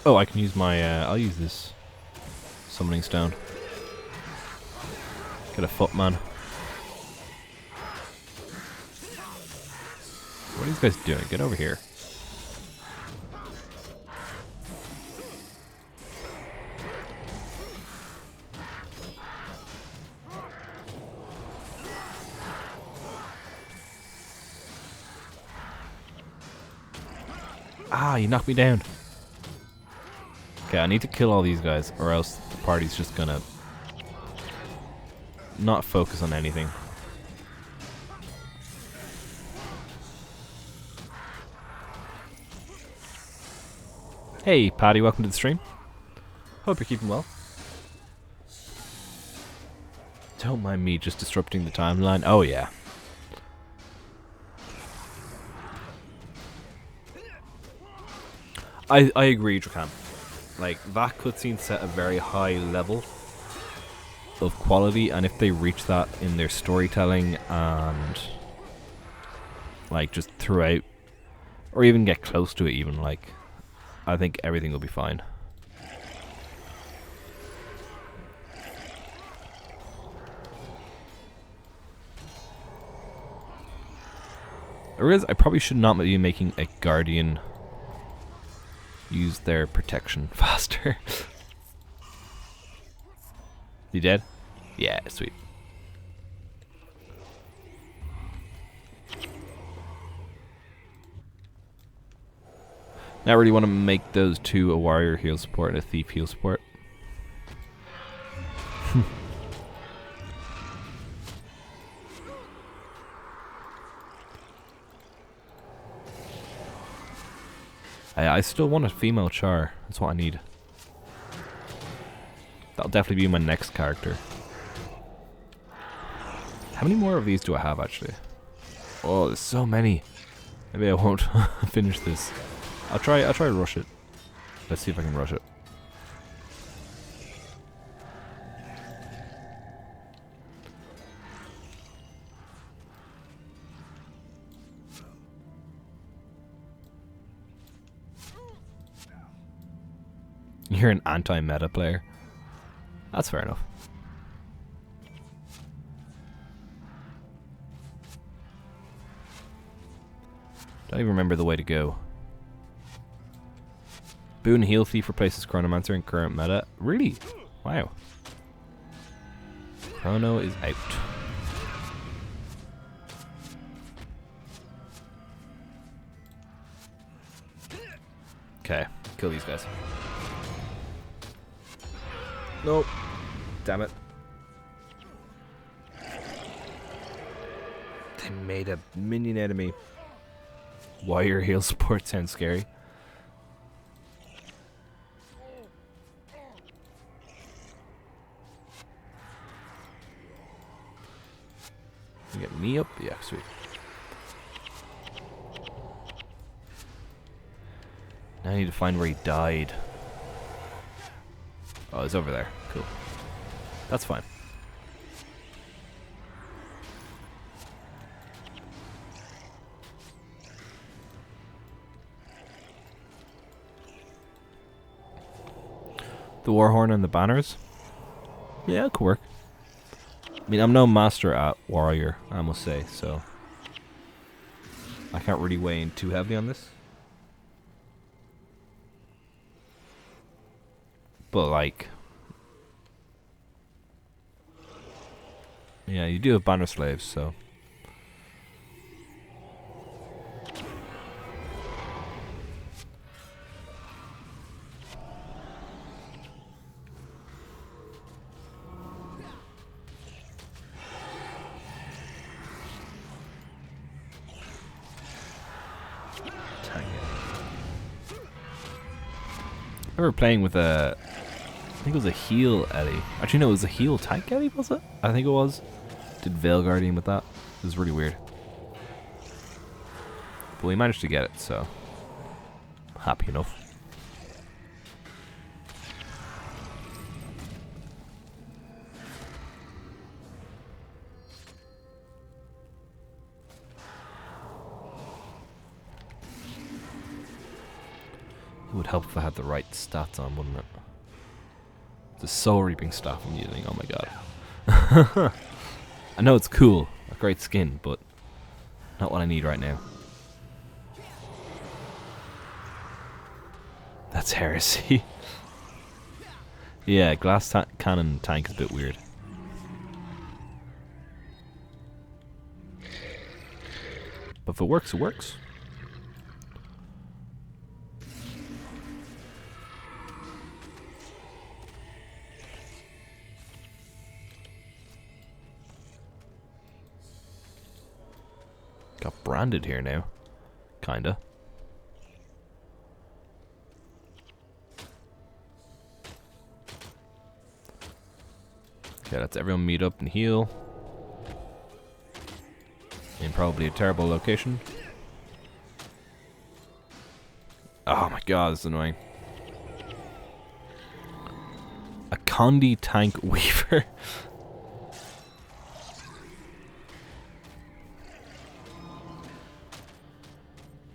Oh, I can use my, I'll use this summoning stone. Get a footman. What are these guys doing? Get over here. Ah, you knocked me down. Okay, I need to kill all these guys, or else the party's just gonna not focus on anything. Hey, Paddy, welcome to the stream. Hope you're keeping well. Don't mind me just disrupting the timeline. Oh, yeah. I agree, Drakam. Like, that cutscene set a very high level of quality, and if they reach that in their storytelling and like just throughout, or even get close to it even, like, I think everything will be fine. I probably should not be making a guardian use their protection faster. You dead? Yeah, sweet. Now I really want to make those two a warrior heal support and a thief heal support. I still want a female char. That's what I need. That'll definitely be my next character. How many more of these do I have actually? Oh, there's so many. Maybe I won't finish this. I'll try to rush it. Let's see if I can rush it. You're an anti-meta player. That's fair enough. Don't even remember the way to go. Boon Heal Thief replaces Chronomancer in current meta. Really? Wow. Chrono is out. Okay, kill these guys. Nope. Damn it. They made a minion enemy. Warrior heal support sounds scary. You get me up? Yeah, sweet. Now I need to find where he died. Oh, it's over there. Cool. That's fine. The Warhorn and the banners? Yeah, it could work. I mean, I'm no master at warrior, I must say, so I can't really weigh in too heavily on this. But like, yeah, you do have banner slaves, so. I remember playing with a, I think it was a heal Ellie. Actually, no, it was a heal tank Ellie, was it? I think it was. Did Veil Guardian with that. It was really weird. But we managed to get it, so happy enough. It would help if I had the right stats on, wouldn't it? The soul reaping staff I'm using, oh my god. I know it's cool, a great skin, but not what I need right now. That's heresy. Yeah, glass cannon tank is a bit weird. But if it works, it works. Got branded here now. Kinda. Okay, let's everyone meet up and heal. In probably a terrible location. Oh my god, this is annoying. A Condi tank weaver.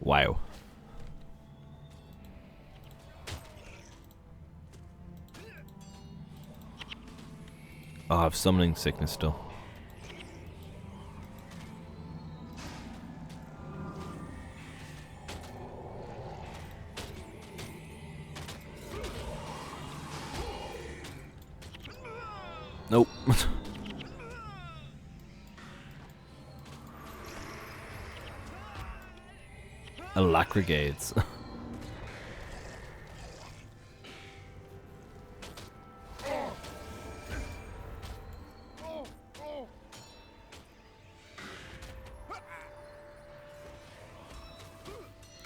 Wow. Oh, I have summoning sickness still. Nope. Alacrigades.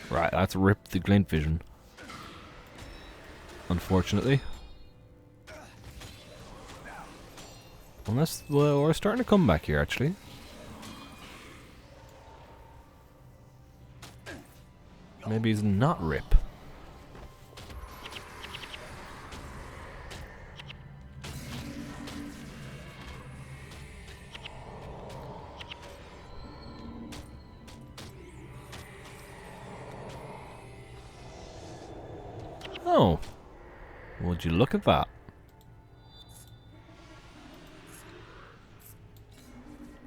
Right, that's ripped the glint vision. Unfortunately. Unless, well, we're starting to come back here actually. Maybe he's not rip. Oh. Would you look at that?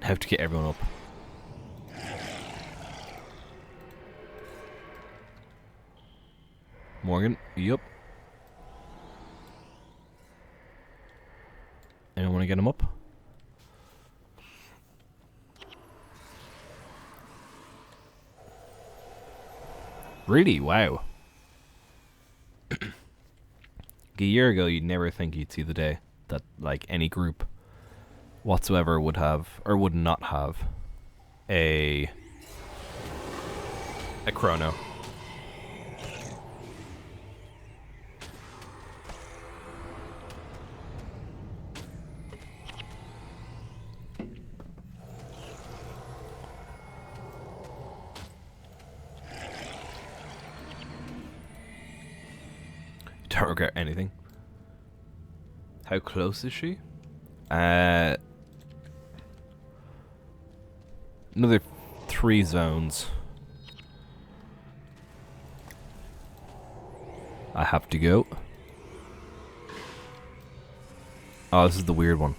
Have to get everyone up. Morgan, yup. Anyone want to get him up? Really? Wow. A year ago, you'd never think you'd see the day that, like, any group whatsoever would have, or would not have, a chrono. Don't regret anything. How close is she? Another 3 zones. I have to go. Oh, this is the weird one.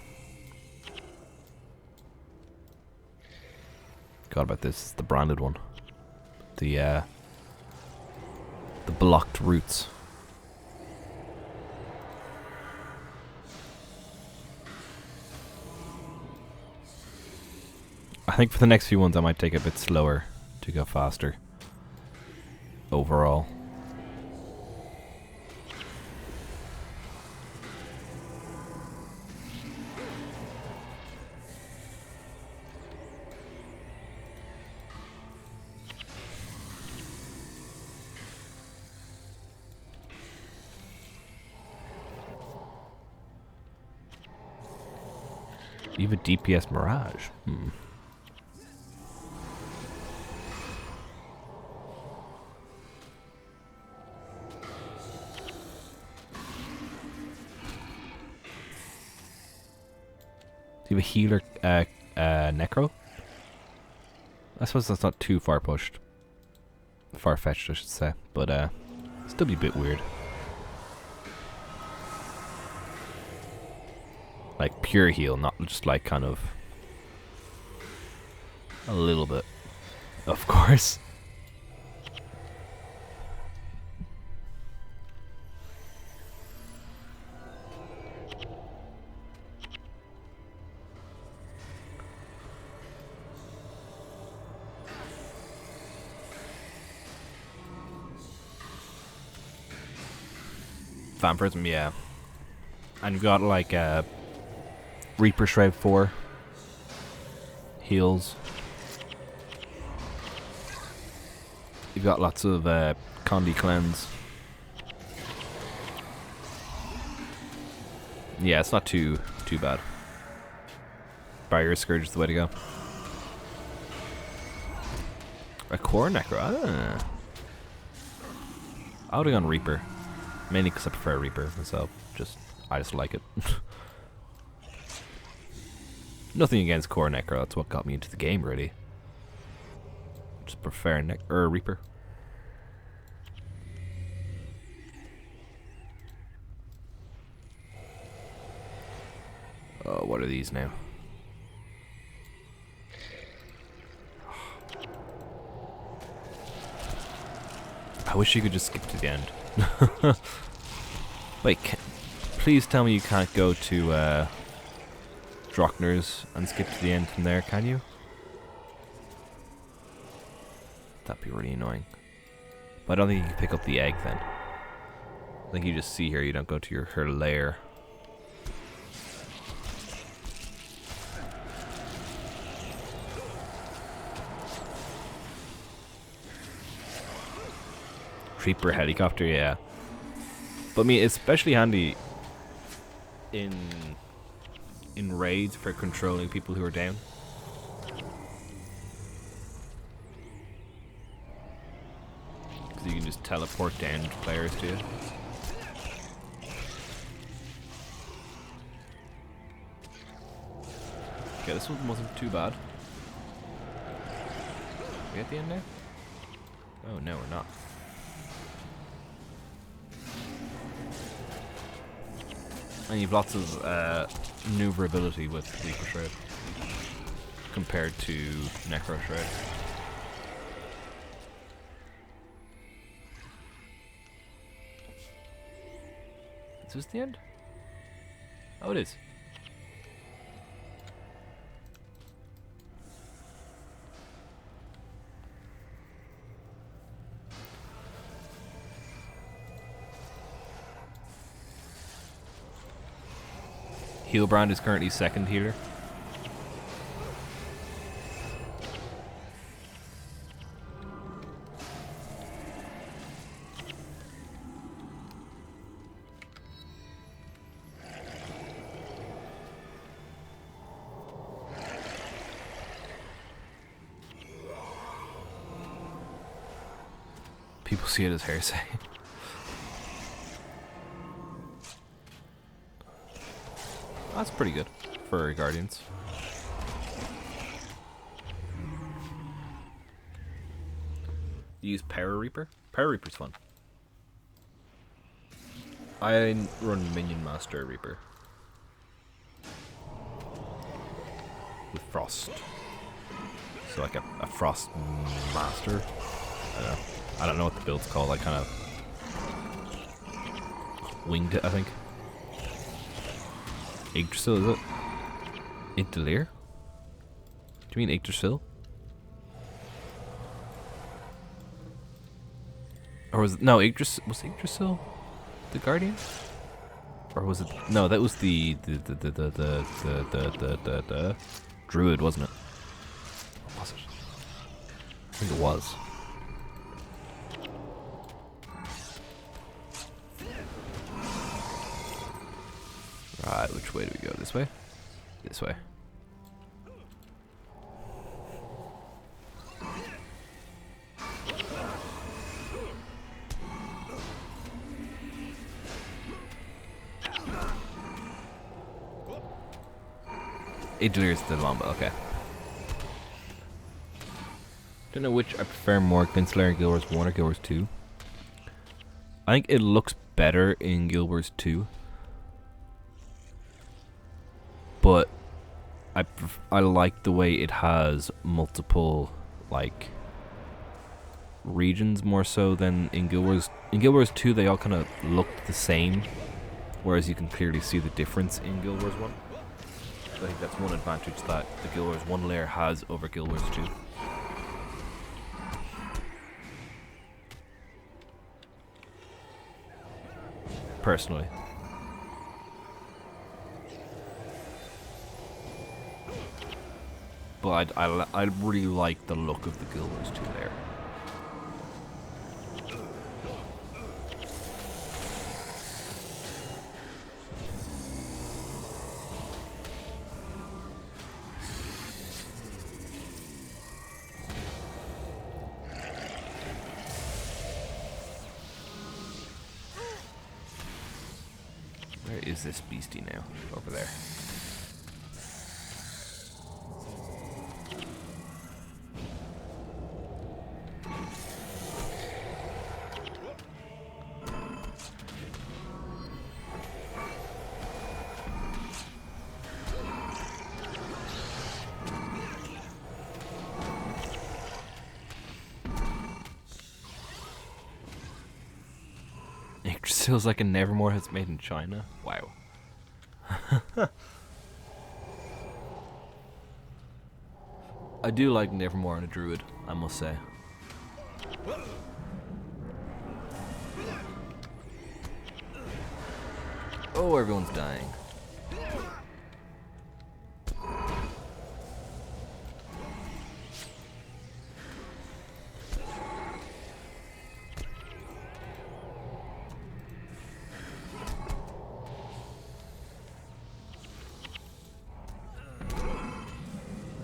Forgot about this. It's the branded one. The blocked routes. I think for the next few ones I might take it a bit slower to go faster. Overall. You have a DPS Mirage. Give a healer necro. I suppose that's not too far-fetched, I should say, but still be a bit weird. Like pure heal, not just like kind of a little bit, of course. Vampirism, yeah. And you've got like Reaper Shred 4 heals. You've got lots of Condi Cleanse. Yeah, it's not too bad. Barrier Scourge is the way to go. A Core Necro. Ah. I would have gone Reaper. Mainly because I prefer Reaper myself. I just like it. Nothing against Core Necro, that's what got me into the game, really. Just prefer Reaper. Oh, what are these now? I wish you could just skip to the end. Wait, please tell me you can't go to Drockner's and skip to the end from there, can you? That'd be really annoying. But I don't think you can pick up the egg then. I think you just see her, you don't go to her lair. Reaper helicopter, yeah. But I mean, it's especially handy in raids for controlling people who are down. Because you can just teleport down players to you. Okay, this one wasn't too bad. Are we at the end now? Oh no, we're not. And you've lots of maneuverability with Reaper Shred compared to Necro Shred. Is this the end? Oh, it is. Healbrand is currently second healer. People see it as hearsay. That's pretty good for Guardians. Use Power Reaper? Power Reaper's fun. I run Minion Master Reaper. With Frost. So like a Frost Master. I don't know what the build's called. I kind of winged it, I think. Yggdrasil, is it? Yggdrasil? Do you mean Yggdrasil? Or was it, no, Yggdrasil, was Yggdrasil the Guardian? Or was it, no, that was the Druid, wasn't it? What was it? I think it was. Right, which way do we go? This way? This way. It delivers the longbow, okay. Don't know which I prefer more, Glint Slayer in Guild Wars 1 or Guild Wars 2. I think it looks better in Guild Wars 2. But I like the way it has multiple, like, regions more so than in Guild Wars. In Guild Wars 2 they all kind of looked the same, whereas you can clearly see the difference in Guild Wars 1. So I think that's one advantage that the Guild Wars 1 layer has over Guild Wars 2. Personally. But I really like the look of the Guild Wars 2 layer. Where is this beastie now? Over there. It just feels like a Nevermore has made in China. Wow. I do like Nevermore and a druid, I must say. Oh, everyone's dying.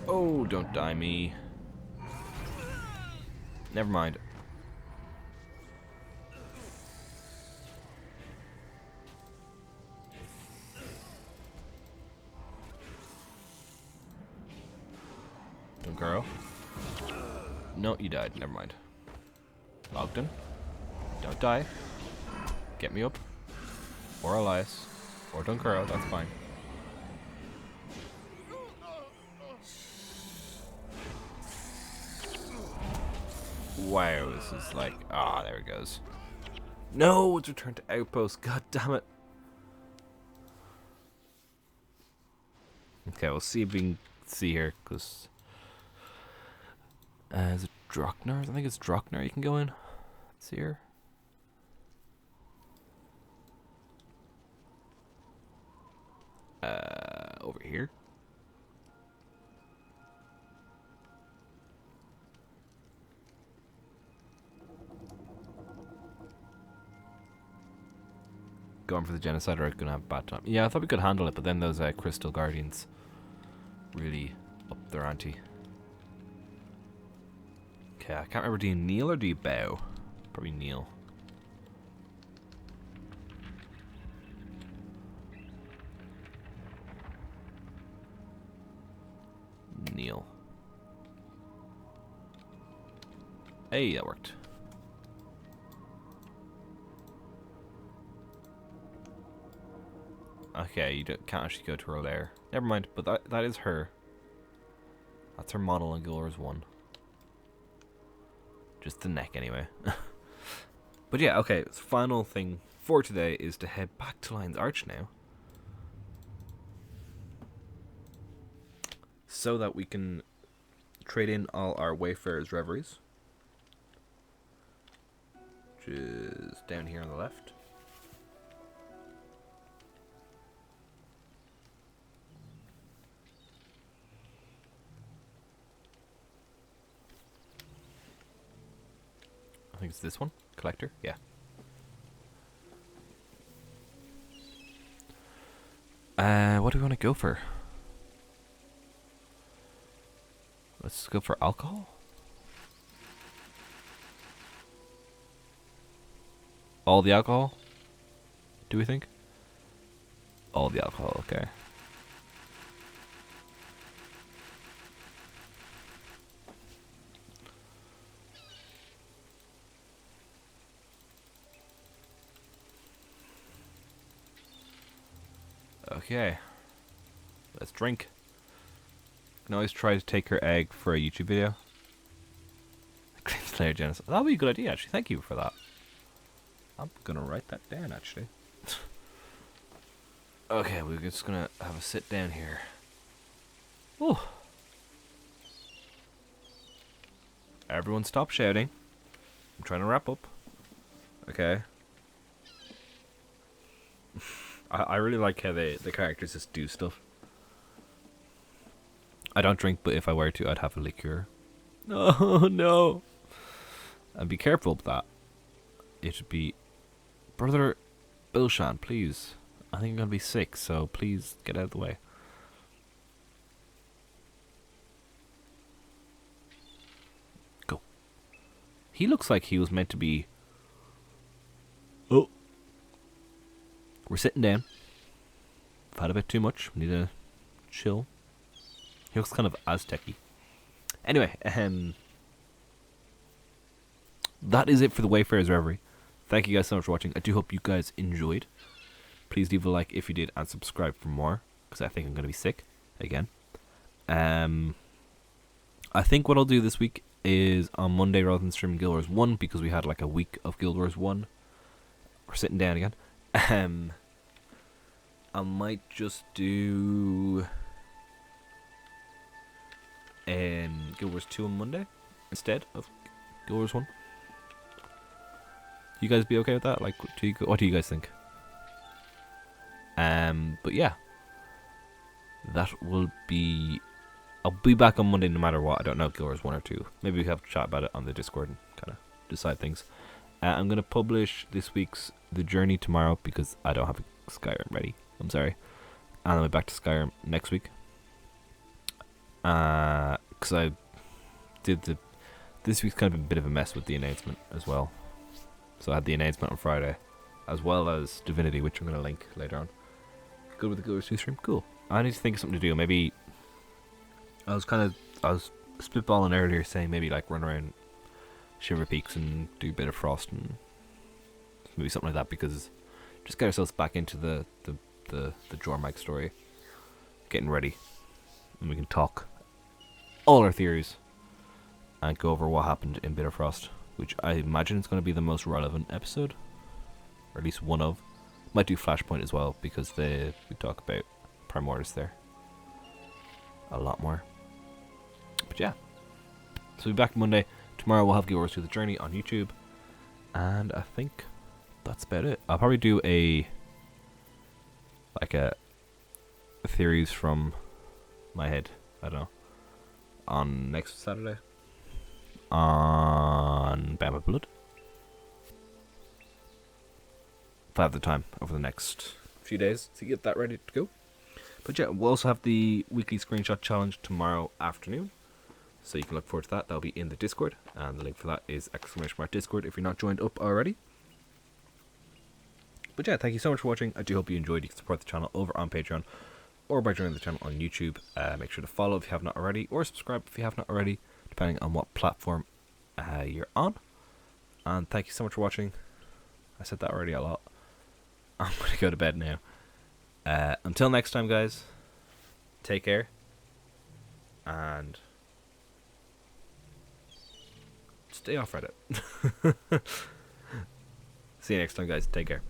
Oh, don't die me. Never mind. Don't girl. No, you died. Never mind. Ogden, don't die. Get me up. Or Elias. Or Dunkuro, that's fine. Wow, this is like... Ah, there it goes. No, it's returned to Outpost. God damn it. Okay, we'll see if we can see here, because... is it Drockner? I think it's Drockner you can go in. Let's see here. Over here. Going for the genocide or gonna have a bad time. Yeah, I thought we could handle it, but then those crystal guardians really up their ante. Okay, I can't remember, do you kneel or do you bow? Probably kneel. Kneel. Hey, that worked. Okay, you can't actually go to her there. Never mind, but that is her. That's her model in Guild Wars 1. Just the neck, anyway. But yeah, okay, final thing for today is to head back to Lion's Arch now. So that we can trade in all our Wayfarer's Reveries. Which is down here on the left. I think it's this one. Collector? Yeah. What do we want to go for? Let's go for alcohol. All the alcohol? Do we think? All the alcohol, okay. Okay. Let's drink. Can always try to take her egg for a YouTube video. Slayer Genesis. That would be a good idea, actually. Thank you for that. I'm gonna write that down, actually. Okay, we're just gonna have a sit down here. Oh. Everyone stop shouting. I'm trying to wrap up. Okay. I really like how the characters just do stuff. I don't drink, but if I were to, I'd have a liqueur. Oh, no. And be careful with that. It should be... Brother Bilshan, please. I think I'm going to be sick, so please get out of the way. Go. He looks like he was meant to be... Oh. We're sitting down. I've had a bit too much. We need to chill. He looks kind of Aztec-y. Anyway, that is it for the Wayfarer's Reverie. Thank you guys so much for watching. I do hope you guys enjoyed. Please leave a like if you did and subscribe for more, because I think I'm going to be sick again. I think what I'll do this week is on Monday rather than streaming Guild Wars 1, because we had like a week of Guild Wars 1. We're sitting down again. I might just do Guild Wars 2 on Monday instead of Guild Wars 1. You guys be okay with that? Like, what do you guys think? But yeah, that will be. I'll be back on Monday no matter what. I don't know if Guild Wars 1 or 2. Maybe we have a chat about it on the Discord and kind of decide things. I'm gonna publish this week's The Journey tomorrow because I don't have Skyrim ready. I'm sorry, and I'll be back to Skyrim next week. Because I did this week's kind of a bit of a mess with the announcement as well. So I had the announcement on Friday, as well as Divinity, which I'm going to link later on. Good with the Guild Wars 2 stream? Cool. I need to think of something to do. Maybe I was spitballing earlier saying maybe like run around Shiver Peaks and do a bit of Frost and maybe something like that, because just get ourselves back into the Jormike story, getting ready, and we can talk all our theories and go over what happened in Bitter Frost, which I imagine is going to be the most relevant episode, or at least one of. Might do Flashpoint as well, because we talk about Primordus there a lot more. But yeah, so we'll be back Monday. Tomorrow we'll have Guild Wars 2 The Journey on YouTube, and I think that's about it. I'll probably do a theories from my head, I don't know, on next Saturday on Bama Blood. If I have the time over the next few days to get that ready to go. But yeah, we'll also have the weekly screenshot challenge tomorrow afternoon, so you can look forward to that. That'll be in the Discord, and the link for that is !Discord if you're not joined up already. But yeah, thank you so much for watching. I do hope you enjoyed. You can support the channel over on Patreon or by joining the channel on YouTube. Make sure to follow if you have not already, or subscribe if you have not already, depending on what platform you're on. And thank you so much for watching. I said that already a lot. I'm going to go to bed now. Until next time, guys, take care, and stay off Reddit. See you next time, guys. Take care.